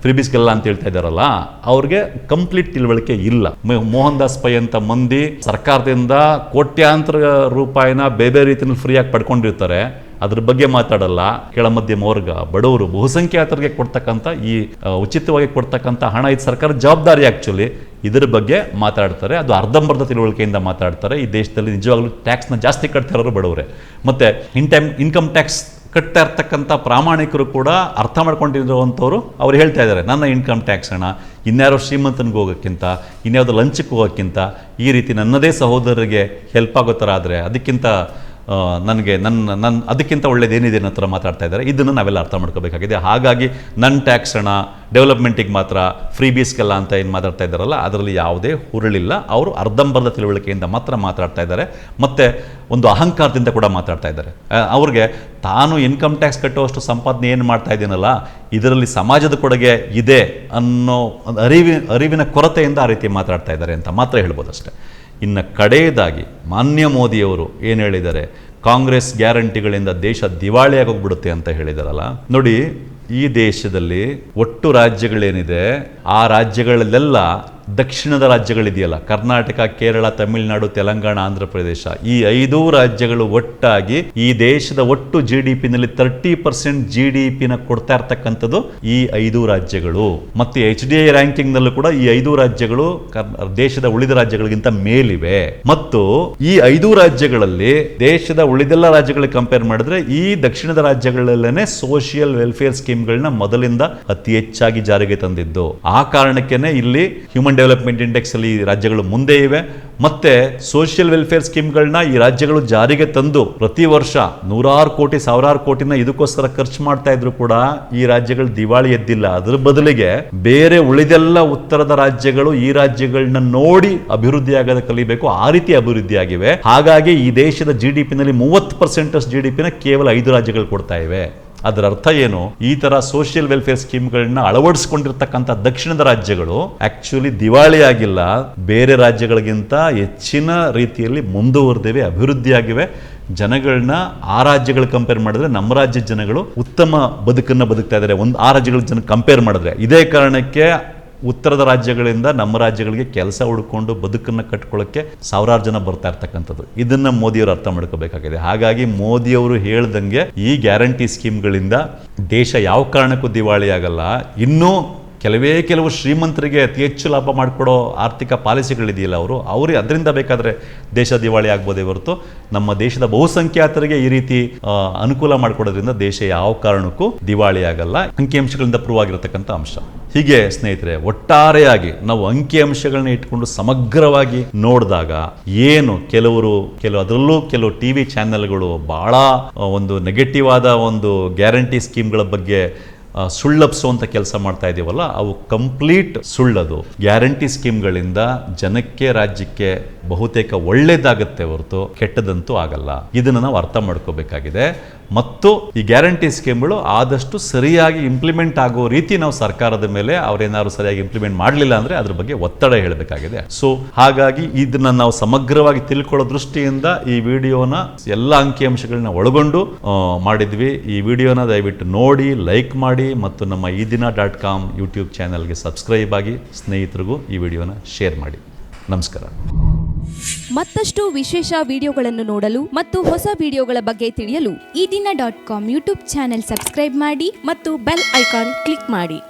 ಫ್ರೀಬೀಸ್ ಗಲ್ಲ ಅಂತ ಹೇಳ್ತಾ ಇದ್ದಾರಲ್ಲ, ಅವ್ರಿಗೆ ಕಂಪ್ಲೀಟ್ ತಿಳುವಳಿಕೆ ಇಲ್ಲ. ಮೋಹನ್ ದಾಸ್ ಪೈ ಅಂತ ಮಂದಿ ಸರ್ಕಾರದಿಂದ ಕೋಟ್ಯಾಂತರ ರೂಪಾಯಿನ ಬೇರೆ ರೀತಿಯಲ್ಲಿ ಫ್ರೀಯಾಗಿ ಪಡ್ಕೊಂಡಿರ್ತಾರೆ. ಅದ್ರ ಬಗ್ಗೆ ಮಾತಾಡಲ್ಲ. ಕೆಳ ಮಧ್ಯಮ ವರ್ಗ, ಬಡವರು, ಬಹುಸಂಖ್ಯಾತರಿಗೆ ಕೊಡ್ತಕ್ಕಂಥ ಈ ಉಚಿತವಾಗಿ ಕೊಡ್ತಕ್ಕಂಥ ಹಣ ಇದು ಸರ್ಕಾರದ ಜವಾಬ್ದಾರಿ. ಆ್ಯಕ್ಚುಲಿ ಇದರ ಬಗ್ಗೆ ಮಾತಾಡ್ತಾರೆ. ಅದು ಅರ್ಧಂಬರ್ಧ ತಿಳುವಳಿಕೆಯಿಂದ ಮಾತಾಡ್ತಾರೆ. ಈ ದೇಶದಲ್ಲಿ ನಿಜವಾಗ್ಲೂ ಟ್ಯಾಕ್ಸ್ನ ಜಾಸ್ತಿ ಕಟ್ತಾ ಇರೋರು ಬಡವರೇ. ಮತ್ತು ಇನ್ಕಮ್ ಟ್ಯಾಕ್ಸ್ ಕಟ್ತಾ ಇರ್ತಕ್ಕಂಥ ಪ್ರಾಮಾಣಿಕರು ಕೂಡ ಅರ್ಥ ಮಾಡ್ಕೊಂಡಿರುವಂಥವ್ರು ಅವ್ರು ಹೇಳ್ತಾ ಇದ್ದಾರೆ, ನನ್ನ ಇನ್ಕಮ್ ಟ್ಯಾಕ್ಸ್ ಹಣ ಇನ್ಯಾರೋ ಶ್ರೀಮಂತನಿಗೆ ಹೋಗೋಕ್ಕಿಂತ, ಇನ್ಯಾವುದೋ ಲಂಚಕ್ಕೆ ಹೋಗೋಕ್ಕಿಂತ, ಈ ರೀತಿ ನನ್ನದೇ ಸಹೋದರರಿಗೆ ಹೆಲ್ಪ್ ಆಗೋ ಥರ ಆದರೆ ಅದಕ್ಕಿಂತ ನನಗೆ ಅದಕ್ಕಿಂತ ಒಳ್ಳೇದೇನಿದೆ ಅನ್ನೋ ಥರ ಮಾತಾಡ್ತಾ ಇದ್ದಾರೆ. ಇದನ್ನು ನಾವೆಲ್ಲ ಅರ್ಥ ಮಾಡ್ಕೋಬೇಕಾಗಿದೆ. ಹಾಗಾಗಿ ನನ್ನ ಟ್ಯಾಕ್ಸ್ ಹಣ ಡೆವಲಪ್ಮೆಂಟಿಗೆ ಮಾತ್ರ, ಫ್ರೀ ಬೀಸ್ಗೆಲ್ಲ ಅಂತ ಏನು ಮಾತಾಡ್ತಾ ಇದ್ದಾರಲ್ಲ, ಅದರಲ್ಲಿ ಯಾವುದೇ ಹುರುಳಿಲ್ಲ. ಅವರು ಅರ್ಧಂಬರ್ಧ ತಿಳುವಳಿಕೆಯಿಂದ ಮಾತ್ರ ಮಾತಾಡ್ತಾ ಇದ್ದಾರೆ. ಮತ್ತು ಒಂದು ಅಹಂಕಾರದಿಂದ ಕೂಡ ಮಾತಾಡ್ತಾ ಇದ್ದಾರೆ. ಅವ್ರಿಗೆ ತಾನು ಇನ್ಕಮ್ ಟ್ಯಾಕ್ಸ್ ಕಟ್ಟುವಷ್ಟು ಸಂಪಾದನೆ ಏನು ಮಾಡ್ತಾ ಇದ್ದೀನಲ್ಲ, ಇದರಲ್ಲಿ ಸಮಾಜದ ಕೊಡುಗೆ ಇದೆ ಅನ್ನೋ ಅರಿವಿನ ಕೊರತೆಯಿಂದ ಆ ರೀತಿ ಮಾತಾಡ್ತಾ ಇದ್ದಾರೆ ಅಂತ ಮಾತ್ರ ಹೇಳ್ಬೋದು ಅಷ್ಟೇ. ಇನ್ನು ಕಡೆಯದಾಗಿ ಮಾನ್ಯ ಮೋದಿಯವರು ಏನು ಹೇಳಿದ್ದಾರೆ, ಕಾಂಗ್ರೆಸ್ ಗ್ಯಾರಂಟಿಗಳಿಂದ ದೇಶ ದಿವಾಳಿಯಾಗೋಗ್ಬಿಡುತ್ತೆ ಅಂತ ಹೇಳಿದಾರಲ್ಲ. ನೋಡಿ, ಈ ದೇಶದಲ್ಲಿ ಒಟ್ಟು ರಾಜ್ಯಗಳೇನಿದೆ ಆ ರಾಜ್ಯಗಳಲ್ಲೆಲ್ಲ ದಕ್ಷಿಣದ ರಾಜ್ಯಗಳಿದೆಯಲ್ಲ, ಕರ್ನಾಟಕ, ಕೇರಳ, ತಮಿಳುನಾಡು, ತೆಲಂಗಾಣ, ಆಂಧ್ರ ಪ್ರದೇಶ, ಈ 5 ರಾಜ್ಯಗಳು ಒಟ್ಟಾಗಿ ಈ ದೇಶದ ಒಟ್ಟು GDPನಲ್ಲಿ 30% GDPನ ಕೊಡ್ತಾ ಇರ್ತಕ್ಕಂಥದ್ದು ಈ 5 ರಾಜ್ಯಗಳು. ಮತ್ತು HDI ರ್ಯಾಂಕಿಂಗ್ನಲ್ಲೂ ಕೂಡ ಈ 5 ರಾಜ್ಯಗಳು ದೇಶದ ಉಳಿದ ರಾಜ್ಯಗಳಿಗಿಂತ ಮೇಲಿವೆ. ಮತ್ತು ಈ 5 ರಾಜ್ಯಗಳಲ್ಲಿ ದೇಶದ ಉಳಿದೆಲ್ಲ ರಾಜ್ಯಗಳಿಗೆ ಕಂಪೇರ್ ಮಾಡಿದ್ರೆ ಈ ದಕ್ಷಿಣದ ರಾಜ್ಯಗಳಲ್ಲೇನೆ ಸೋಷಿಯಲ್ ವೆಲ್ಫೇರ್ ಸ್ಕೀಮ್ಗಳನ್ನ ಮೊದಲಿಂದ ಅತಿ ಹೆಚ್ಚಾಗಿ ಜಾರಿಗೆ ತಂದಿದ್ದು. ಆ ಕಾರಣಕ್ಕೇನೆ ಇಲ್ಲಿ ಹ್ಯೂಮನ್ ಡೆವಲಪ್ಮೆಂಟ್ ಇಂಡೆಕ್ಸ್ ಅಲ್ಲಿ ರಾಜ್ಯಗಳು ಮುಂದೆ ಇವೆ. ಮತ್ತೆ ಸೋಷಿಯಲ್ ವೆಲ್ಫೇರ್ ಸ್ಕೀಮ್ಗಳನ್ನ ಈ ರಾಜ್ಯಗಳು ಜಾರಿಗೆ ತಂದು ಪ್ರತಿ ವರ್ಷ ನೂರಾರು ಕೋಟಿ, ಸಾವಿರಾರು ಕೋಟಿನ ಇದಕ್ಕೋಸ್ಕರ ಖರ್ಚು ಮಾಡ್ತಾ ಇದ್ರು ಕೂಡ ಈ ರಾಜ್ಯಗಳು ದಿವಾಳಿ ಎದ್ದಿಲ್ಲ. ಅದರ ಬದಲಿಗೆ ಬೇರೆ ಉಳಿದೆಲ್ಲ ಉತ್ತರದ ರಾಜ್ಯಗಳು ಈ ರಾಜ್ಯಗಳನ್ನ ನೋಡಿ ಅಭಿವೃದ್ಧಿ ಆಗೋದ ಕಲಿಬೇಕು. ಆ ರೀತಿ ಅಭಿವೃದ್ಧಿ ಆಗಿವೆ. ಹಾಗಾಗಿ ಈ ದೇಶದ GDPನಲ್ಲಿ 30% GDPನ ಕೇವಲ 5 ರಾಜ್ಯಗಳು ಕೊಡ್ತಾ ಇವೆ. ಅದರ ಅರ್ಥ ಏನು, ಈ ತರ ಸೋಷಿಯಲ್ ವೆಲ್ಫೇರ್ ಸ್ಕೀಮ್ಗಳನ್ನ ಅಳವಡಿಸಿಕೊಂಡಿರ್ತಕ್ಕಂಥ ದಕ್ಷಿಣದ ರಾಜ್ಯಗಳು ಆಕ್ಚುಲಿ ದಿವಾಳಿ ಆಗಿಲ್ಲ, ಬೇರೆ ರಾಜ್ಯಗಳಿಗಿಂತ ಹೆಚ್ಚಿನ ರೀತಿಯಲ್ಲಿ ಮುಂದುವರೆದಿವೆ, ಅಭಿವೃದ್ಧಿಯಾಗಿವೆ. ಜನಗಳನ್ನ ಆ ರಾಜ್ಯಗಳು ಕಂಪೇರ್ ಮಾಡಿದ್ರೆ ನಮ್ಮ ರಾಜ್ಯದ ಜನಗಳು ಉತ್ತಮ ಬದುಕನ್ನು ಬದುಕ್ತಾ ಇದ್ದಾರೆ, ಆ ರಾಜ್ಯಗಳ ಜನ ಕಂಪೇರ್ ಮಾಡಿದ್ರೆ. ಇದೇ ಕಾರಣಕ್ಕೆ ಉತ್ತರದ ರಾಜ್ಯಗಳಿಂದ ನಮ್ಮ ರಾಜ್ಯಗಳಿಗೆ ಕೆಲಸ ಹುಡ್ಕೊಂಡು ಬದುಕನ್ನು ಕಟ್ಕೊಳ್ಳೋಕ್ಕೆ ಸಾವಿರಾರು ಜನ ಬರ್ತಾ ಇರ್ತಕ್ಕಂಥದ್ದು. ಇದನ್ನ ಮೋದಿಯವರು ಅರ್ಥ ಮಾಡ್ಕೋಬೇಕಾಗಿದೆ. ಹಾಗಾಗಿ ಮೋದಿಯವರು ಹೇಳ್ದಂಗೆ ಈ ಗ್ಯಾರಂಟಿ ಸ್ಕೀಮ್ಗಳಿಂದ ದೇಶ ಯಾವ ಕಾರಣಕ್ಕೂ ದಿವಾಳಿ ಆಗಲ್ಲ. ಇನ್ನೂ ಕೆಲವು ಶ್ರೀಮಂತರಿಗೆ ಅತಿ ಹೆಚ್ಚು ಲಾಭ ಮಾಡಿಕೊಡೋ ಆರ್ಥಿಕ ಪಾಲಿಸಿಗಳಿದೆಯಲ್ಲ ಅವ್ರಿಗೆ ಅದರಿಂದ ಬೇಕಾದರೆ ದೇಶ ದಿವಾಳಿ ಆಗ್ಬೋದೇ ಹೊರತು ನಮ್ಮ ದೇಶದ ಬಹುಸಂಖ್ಯಾತರಿಗೆ ಈ ರೀತಿ ಅನುಕೂಲ ಮಾಡಿಕೊಡೋದ್ರಿಂದ ದೇಶ ಯಾವ ಕಾರಣಕ್ಕೂ ದಿವಾಳಿ ಆಗಲ್ಲ. ಅಂಕಿಅಂಶಗಳಿಂದ ಪ್ರೂವ್ ಆಗಿರತಕ್ಕಂಥ ಅಂಶ. ಹೀಗೆ ಸ್ನೇಹಿತರೆ, ಒಟ್ಟಾರೆಯಾಗಿ ನಾವು ಅಂಕಿಅಂಶಗಳನ್ನ ಇಟ್ಕೊಂಡು ಸಮಗ್ರವಾಗಿ ನೋಡಿದಾಗ ಏನು ಅದರಲ್ಲೂ ಕೆಲವು ಟಿವಿ ಚಾನೆಲ್ಗಳು ಬಹಳ ಒಂದು ನೆಗೆಟಿವ್ ಆದ ಒಂದು ಗ್ಯಾರಂಟಿ ಸ್ಕೀಮ್ಗಳ ಬಗ್ಗೆ ಸುಳ್ಳಪ್ಸುವಂಥ ಕೆಲಸ ಮಾಡ್ತಾ ಇದೀವಲ್ಲ, ಅವು ಕಂಪ್ಲೀಟ್ ಸುಳ್ಳದು. ಗ್ಯಾರಂಟಿ ಸ್ಕೀಮ್ಗಳಿಂದ ಜನಕ್ಕೆ, ರಾಜ್ಯಕ್ಕೆ ಬಹುತೇಕ ಒಳ್ಳೇದಾಗತ್ತೆ ಹೊರತು ಕೆಟ್ಟದಂತೂ ಆಗಲ್ಲ. ಇದನ್ನು ನಾವು ಅರ್ಥ ಮಾಡ್ಕೋಬೇಕಾಗಿದೆ. ಮತ್ತು ಈ ಗ್ಯಾರಂಟಿ ಸ್ಕೀಮ್ಗಳು ಆದಷ್ಟು ಸರಿಯಾಗಿ ಇಂಪ್ಲಿಮೆಂಟ್ ಆಗೋ ರೀತಿ ನಾವು ಸರ್ಕಾರದ ಮೇಲೆ ಅವರೇನಾದ್ರು ಸರಿಯಾಗಿ ಇಂಪ್ಲಿಮೆಂಟ್ ಮಾಡಲಿಲ್ಲ ಅಂದರೆ ಅದ್ರ ಬಗ್ಗೆ ಒತ್ತಡ ಹೇಳಬೇಕಾಗಿದೆ. ಸೊ ಹಾಗಾಗಿ ಇದನ್ನ ನಾವು ಸಮಗ್ರವಾಗಿ ತಿಳ್ಕೊಳ್ಳೋ ದೃಷ್ಟಿಯಿಂದ ಈ ವಿಡಿಯೋನ ಎಲ್ಲ ಅಂಕಿಅಂಶಗಳನ್ನ ಒಳಗೊಂಡು ಮಾಡಿದ್ವಿ. ಈ ವಿಡಿಯೋನ ದಯವಿಟ್ಟು ನೋಡಿ, ಲೈಕ್ ಮಾಡಿ ಮತ್ತು ನಮ್ಮ eedina.com ಯೂಟ್ಯೂಬ್ ಚಾನೆಲ್ಗೆ ಸಬ್ಸ್ಕ್ರೈಬ್ ಆಗಿ ಸ್ನೇಹಿತರಿಗೂ ಈ ವಿಡಿಯೋನ ಶೇರ್ ಮಾಡಿ. ನಮಸ್ಕಾರ. ಮತ್ತಷ್ಟು ವಿಶೇಷ ವಿಡಿಯೋಗಳನ್ನು ನೋಡಲು ಮತ್ತು ಹೊಸ ವಿಡಿಯೋಗಳ ಬಗ್ಗೆ ತಿಳಿಯಲು eedina.com ಯೂಟ್ಯೂಬ್ ಚಾನೆಲ್ ಸಬ್ಸ್ಕ್ರೈಬ್ ಮಾಡಿ ಮತ್ತು ಬೆಲ್ ಐಕಾನ್ ಕ್ಲಿಕ್ ಮಾಡಿ.